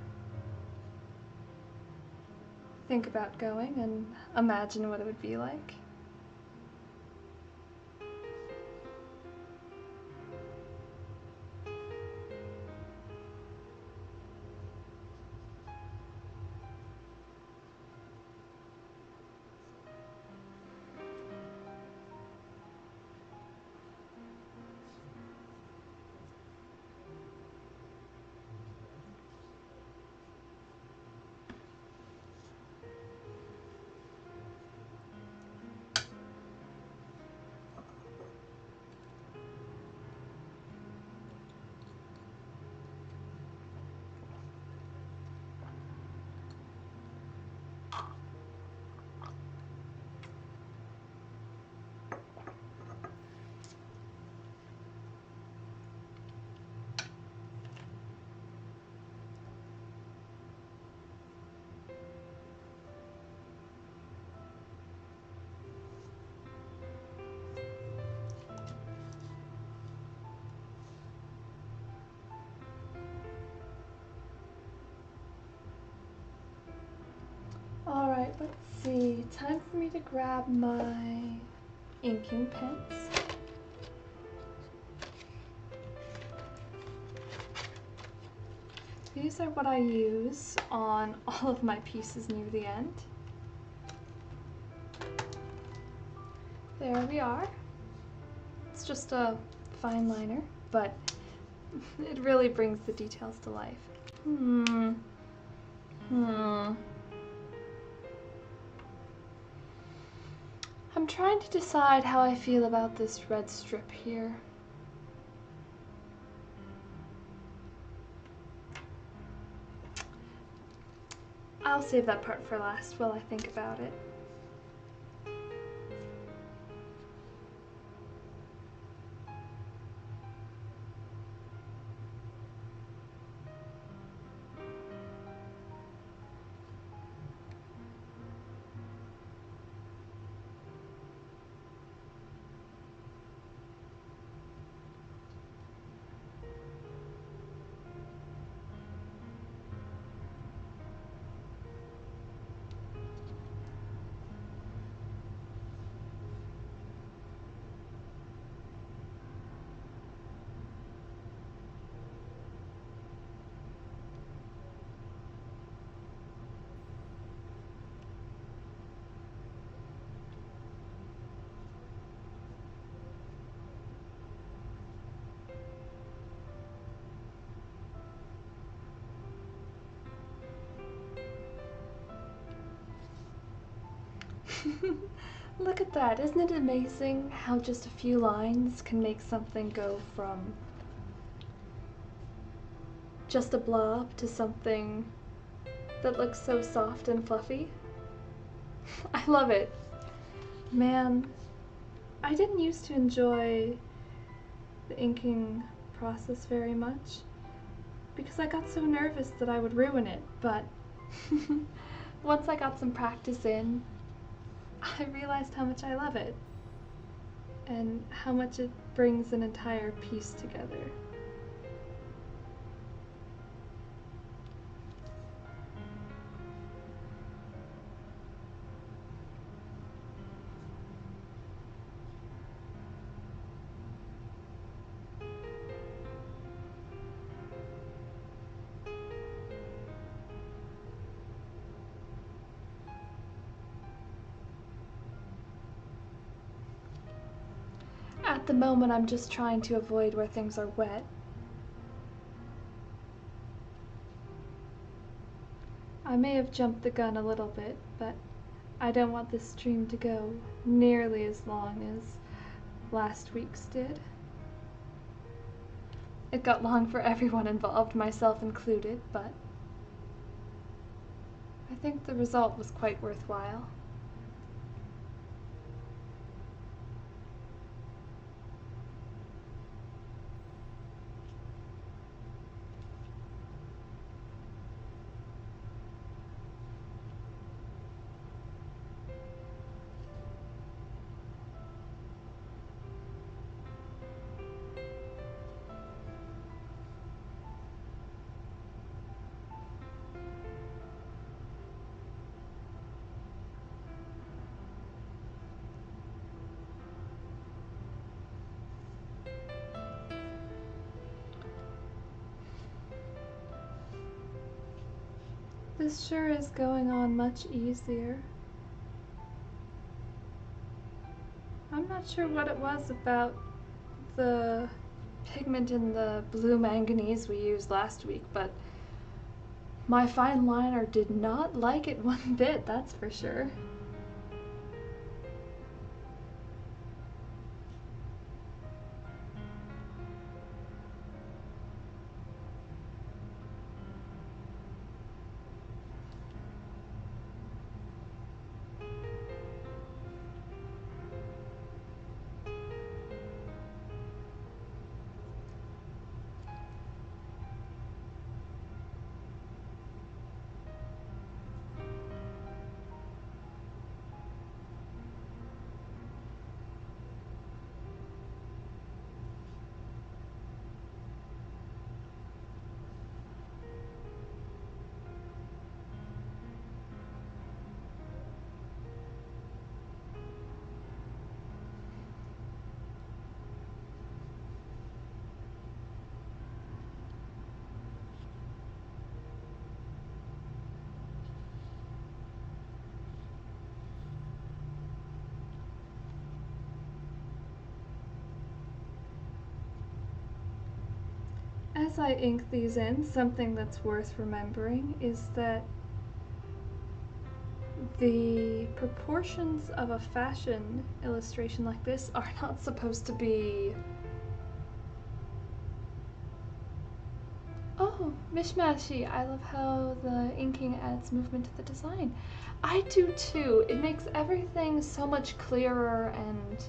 think about going and imagine what it would be like. Alright, let's see. Time for me to grab my inking pens. These are what I use on all of my pieces near the end. There we are. It's just a fine liner, but it really brings the details to life. I'm trying to decide how I feel about this red strip here. I'll save that part for last while I think about it. Look at that. Isn't it amazing how just a few lines can make something go from just a blob to something that looks so soft and fluffy? I love it. Man, I didn't used to enjoy the inking process very much because I got so nervous that I would ruin it, but once I got some practice in, I realized how much I love it and how much it brings an entire piece together. At the moment, I'm just trying to avoid where things are wet. I may have jumped the gun a little bit, but I don't want this stream to go nearly as long as last week's did. It got long for everyone involved, myself included, but I think the result was quite worthwhile. This sure is going on much easier. I'm not sure what it was about the pigment in the blue manganese we used last week, but my fine liner did not like it one bit, that's for sure. As I ink these in, something that's worth remembering is that the proportions of a fashion illustration like this are not supposed to be... Oh, mishmashy! I love how the inking adds movement to the design. I do too. It makes everything so much clearer and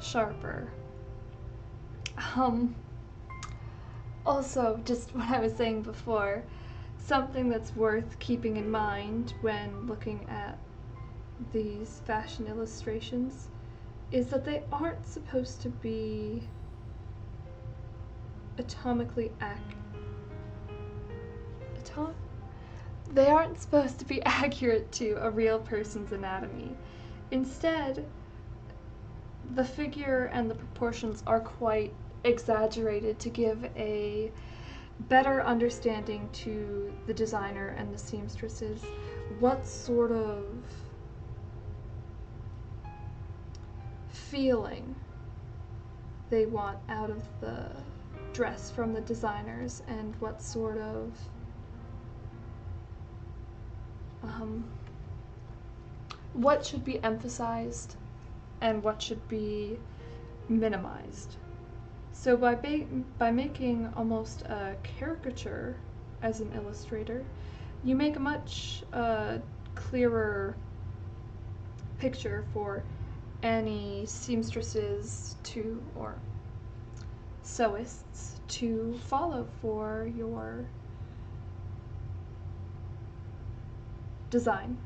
sharper. Also, just what I was saying before, something that's worth keeping in mind when looking at these fashion illustrations is that they aren't supposed to be they aren't supposed to be accurate to a real person's anatomy. Instead, the figure and the proportions are quite exaggerated to give a better understanding to the designer and the seamstresses what sort of feeling they want out of the dress from the designers and what sort of what should be emphasized and what should be minimized. So by making almost a caricature as an illustrator, you make a much clearer picture for any seamstresses to, or sewists to follow for your design.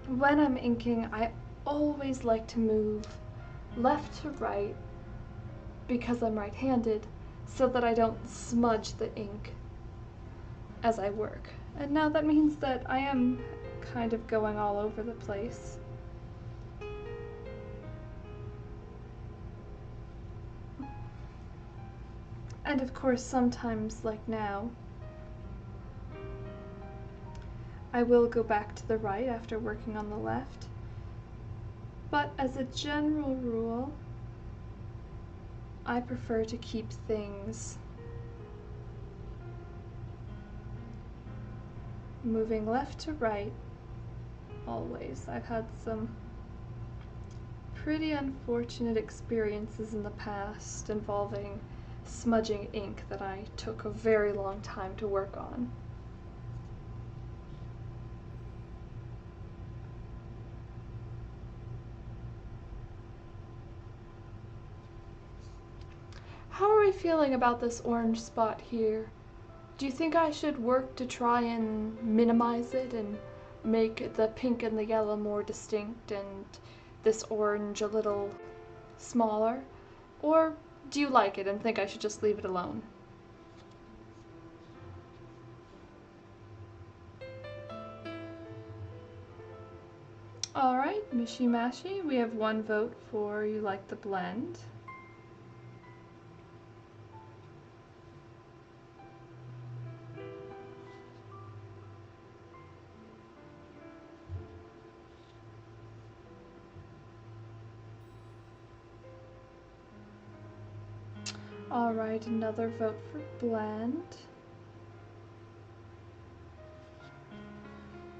When I'm inking, I always like to move left to right because I'm right-handed, so that I don't smudge the ink as I work. And now that means that I am kind of going all over the place. And of course, sometimes, like now, I will go back to the right after working on the left. But as a general rule, I prefer to keep things moving left to right always. I've had some pretty unfortunate experiences in the past involving smudging ink that I took a very long time to work on. How are we feeling about this orange spot here? Do you think I should work to try and minimize it and make the pink and the yellow more distinct and this orange a little smaller? Or do you like it and think I should just leave it alone? Alright, Mishy Mashy, we have one vote for you like the blend. Alright, another vote for blend.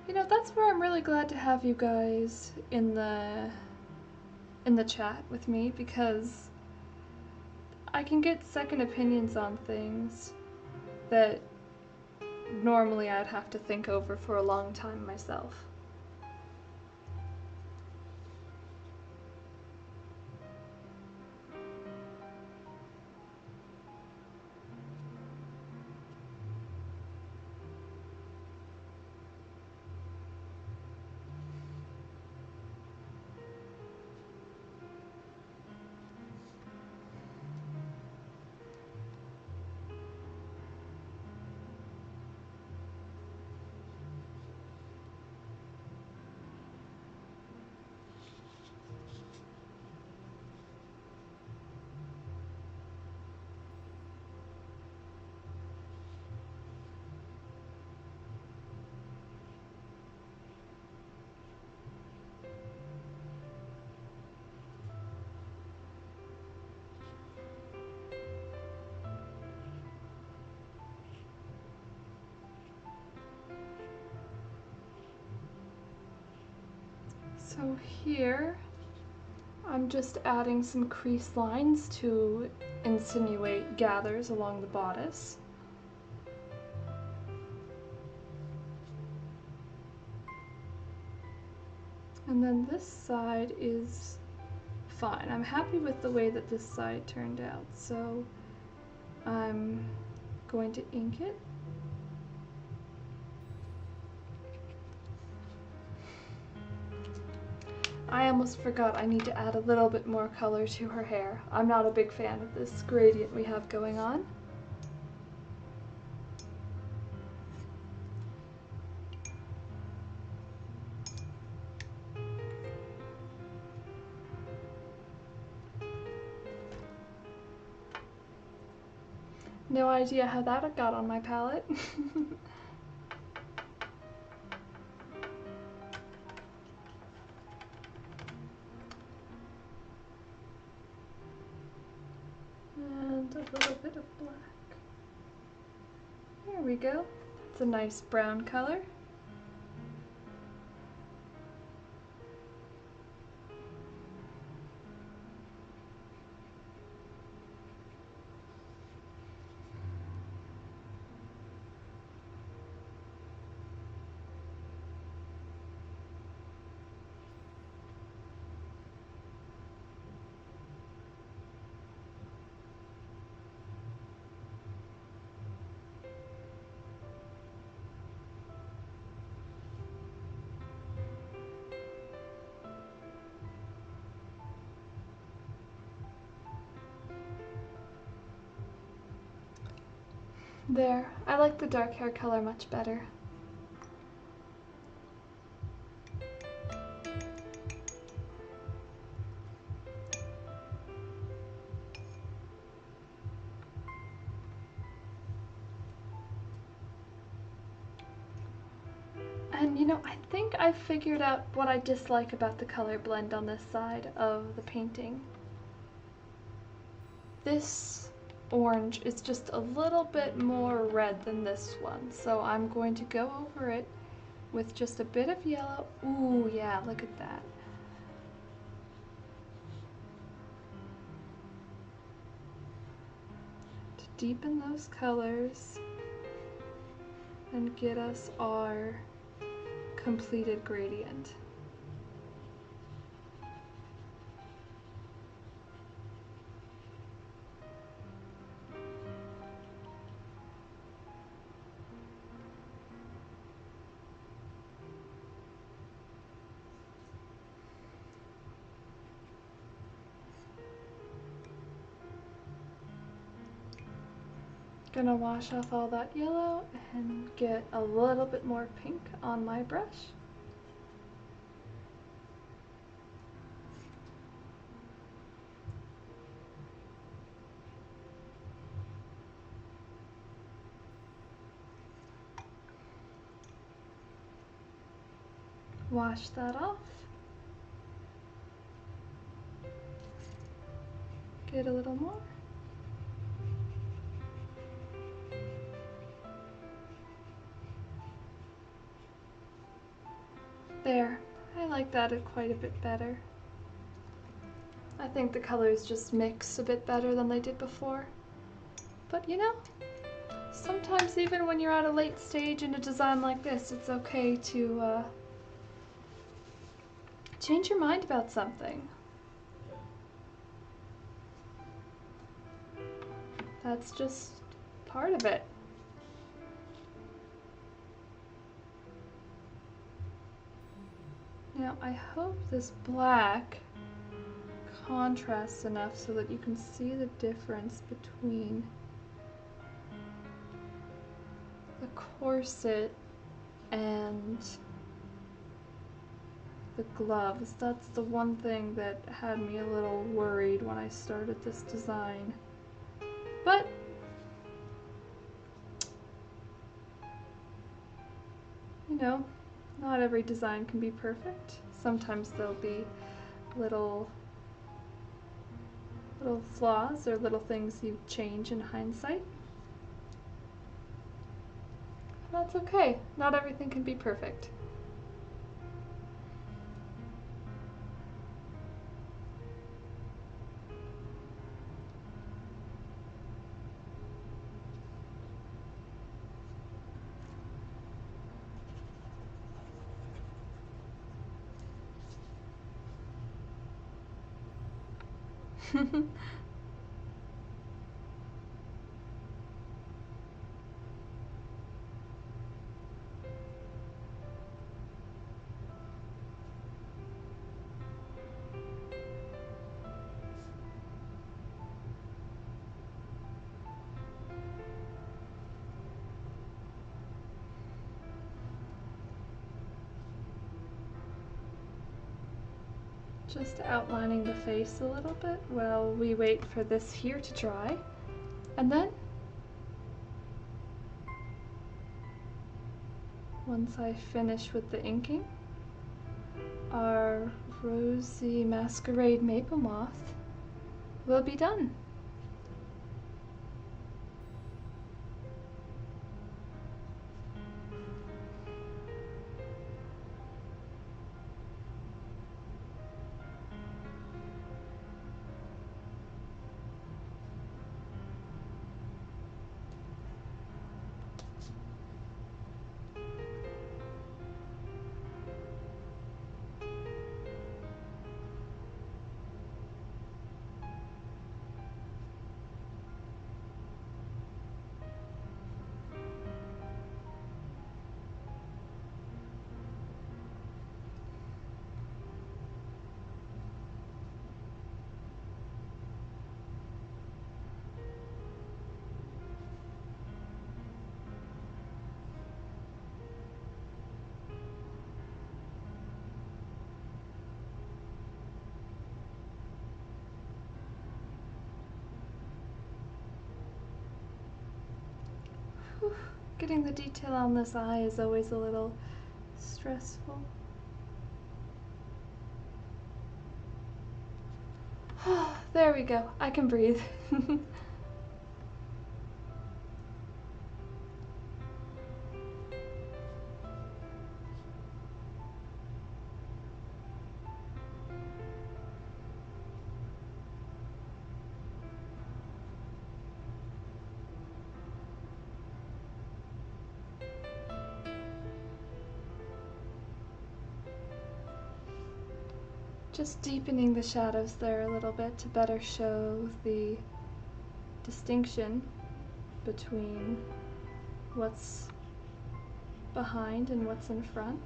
You know, that's where I'm really glad to have you guys in the chat with me, because I can get second opinions on things that normally I'd have to think over for a long time myself. So here, I'm just adding some crease lines to insinuate gathers along the bodice. And then this side is fine. I'm happy with the way that this side turned out, so I'm going to ink it. I almost forgot I need to add a little bit more color to her hair. I'm not a big fan of this gradient we have going on. No idea how that got on my palette. And a little bit of black. There we go. It's a nice brown color. There, I like the dark hair color much better. And you know, I think I figured out what I dislike about the color blend on this side of the painting. This orange is just a little bit more red than this one, so I'm going to go over it with just a bit of yellow. Ooh, yeah, look at that. To deepen those colors and get us our completed gradient. Gonna wash off all that yellow and get a little bit more pink on my brush. Wash that off. Get a little more. There, I like that quite a bit better. I think the colors just mix a bit better than they did before. But you know, sometimes even when you're at a late stage in a design like this, it's okay to change your mind about something. That's just part of it. Now I hope this black contrasts enough so that you can see the difference between the corset and the gloves. That's the one thing that had me a little worried when I started this design. But you know, not every design can be perfect. Sometimes there'll be little flaws or little things you change in hindsight. That's okay. Not everything can be perfect. Just outlining the face a little bit while we wait for this here to dry. And then, once I finish with the inking, our Rosy Masquerade Maple Moth will be done. Getting the detail on this eye is always a little stressful. There we go, I can breathe. Just deepening the shadows there a little bit to better show the distinction between what's behind and what's in front.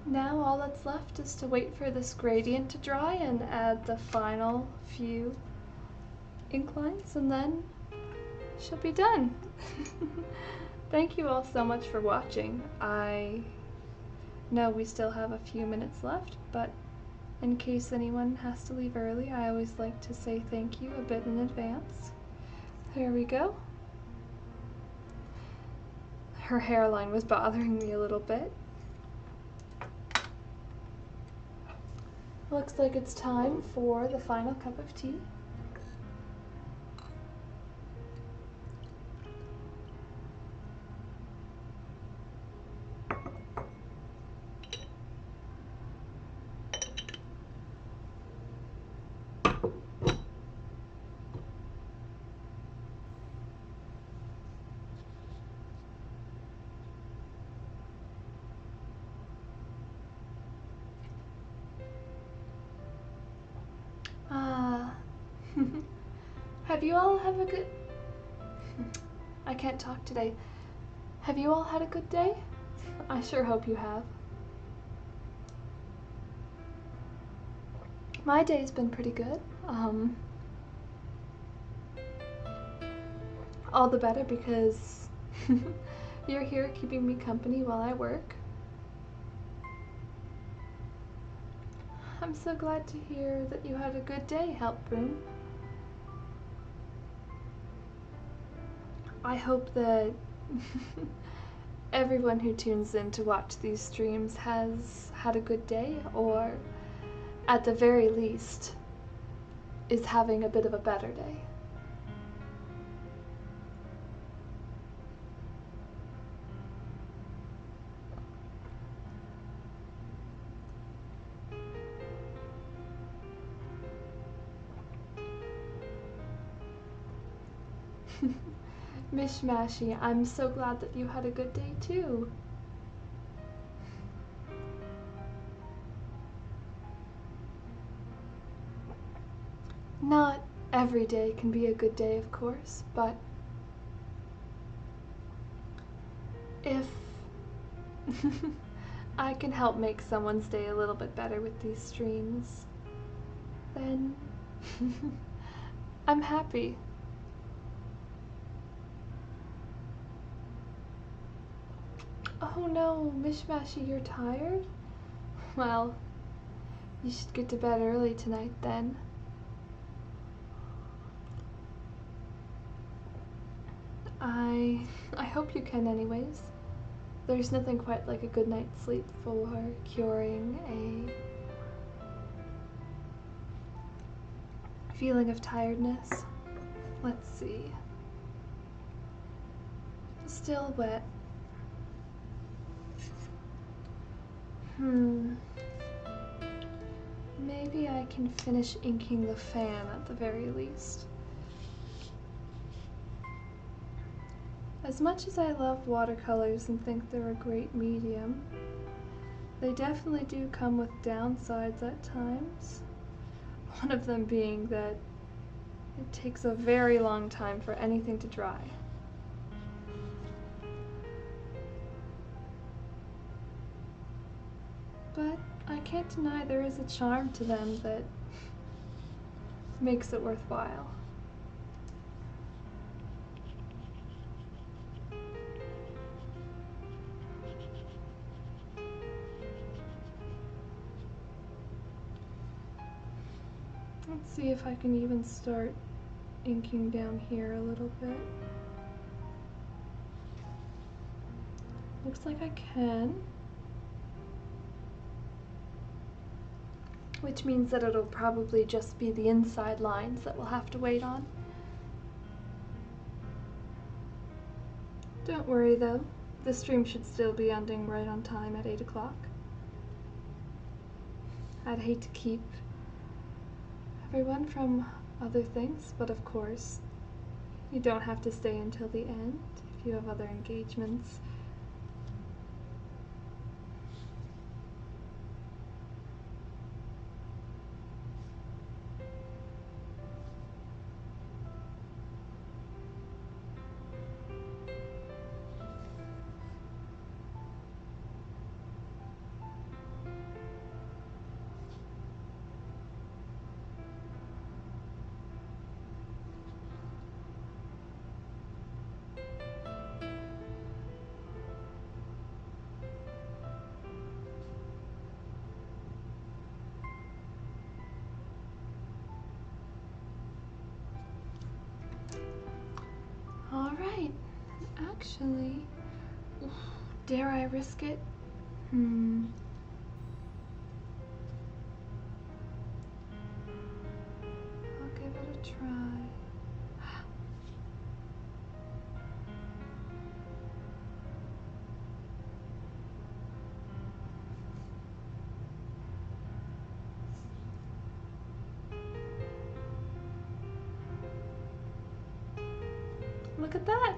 Now all that's left is to wait for this gradient to dry and add the final few ink lines, and then she'll be done. Thank you all so much for watching. I know we still have a few minutes left, but in case anyone has to leave early, I always like to say thank you a bit in advance. There we go. Her hairline was bothering me a little bit. Looks like it's time for the final cup of tea. Have you all have a good... I can't talk today. Have you all had a good day? I sure hope you have. My day's been pretty good. All the better because you're here keeping me company while I work. I'm so glad to hear that you had a good day, Help Broom. I hope that everyone who tunes in to watch these streams has had a good day, or at the very least is having a bit of a better day. Mishmashy, I'm so glad that you had a good day too. Not every day can be a good day, of course, but if I can help make someone's day a little bit better with these streams, then I'm happy. Oh no, Mishmashy, you're tired? Well, you should get to bed early tonight then. I hope you can anyways. There's nothing quite like a good night's sleep for curing a feeling of tiredness. Let's see. Still wet. Maybe I can finish inking the fan at the very least. As much as I love watercolors and think they're a great medium, they definitely do come with downsides at times. One of them being that it takes a very long time for anything to dry. But I can't deny there is a charm to them that makes it worthwhile. Let's see if I can even start inking down here a little bit. Looks like I can. Which means that it'll probably just be the inside lines that we'll have to wait on. Don't worry though, the stream should still be ending right on time at 8 o'clock. I'd hate to keep everyone from other things, but of course, you don't have to stay until the end if you have other engagements. Alright, actually, dare I risk it? I'll give it a try. Look at that!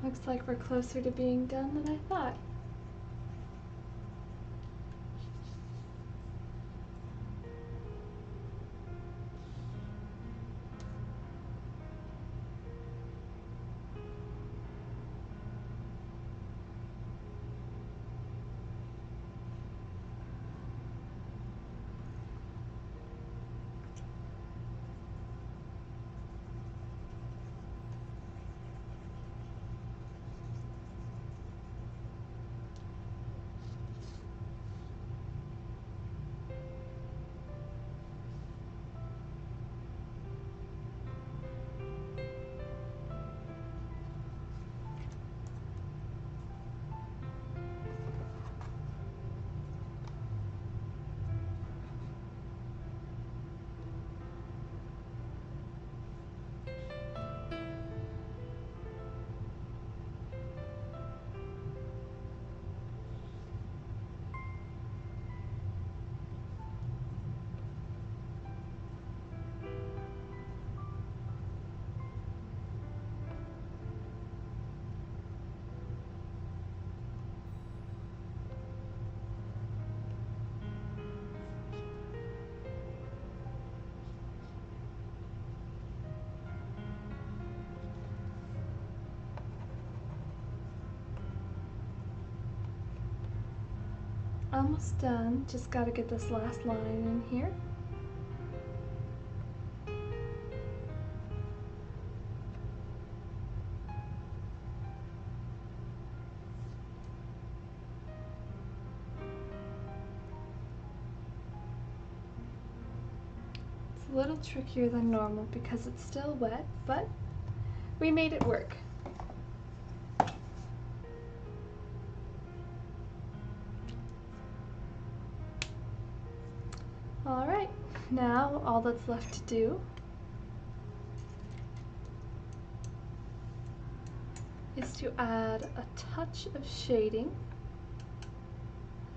Looks like we're closer to being done than I thought. Almost done, just gotta get this last line in here. It's a little trickier than normal because it's still wet, but we made it work. Alright, now all that's left to do is to add a touch of shading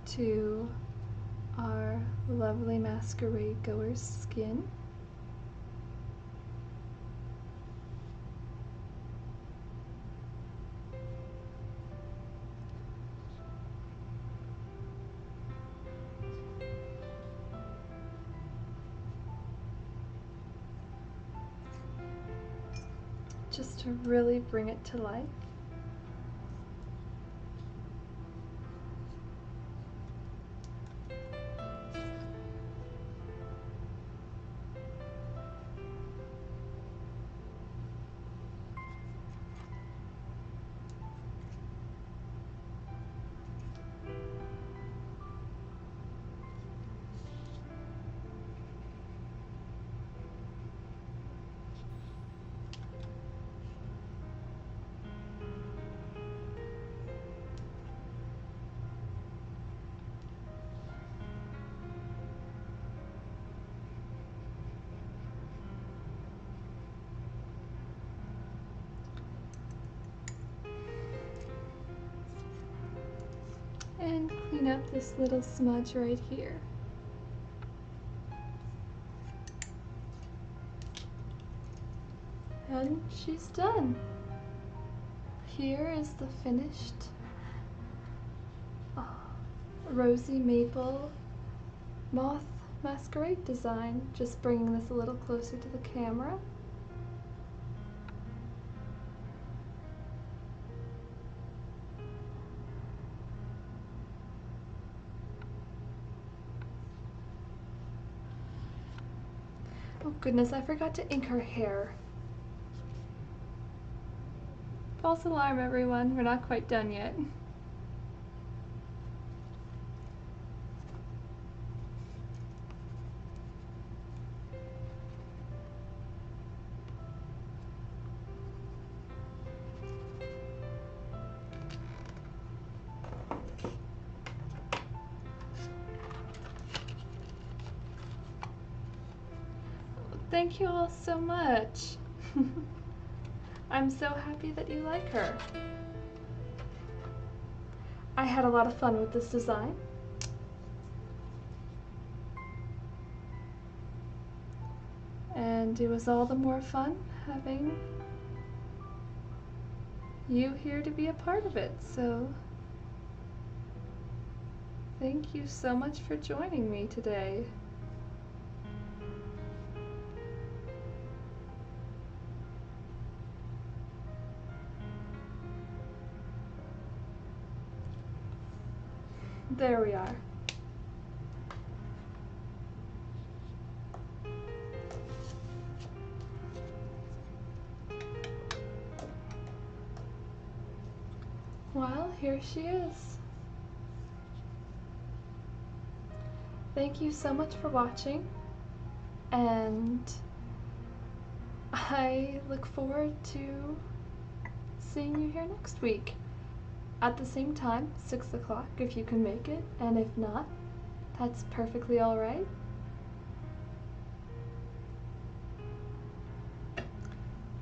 to our lovely Masquerade goer's skin. Just to really bring it to life. And clean up this little smudge right here. And she's done. Here is the finished Rosy Maple Moth Masquerade design. Just bringing this a little closer to the camera. Oh goodness, I forgot to ink her hair. False alarm, everyone, we're not quite done yet. Thank you all so much. I'm so happy that you like her. I had a lot of fun with this design. And it was all the more fun having you here to be a part of it. So thank you so much for joining me today. There we are. Well, here she is. Thank you so much for watching, and I look forward to seeing you here next week. At the same time, 6 o'clock if you can make it, and if not, that's perfectly alright.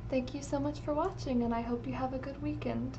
Thank you so much for watching, and I hope you have a good weekend.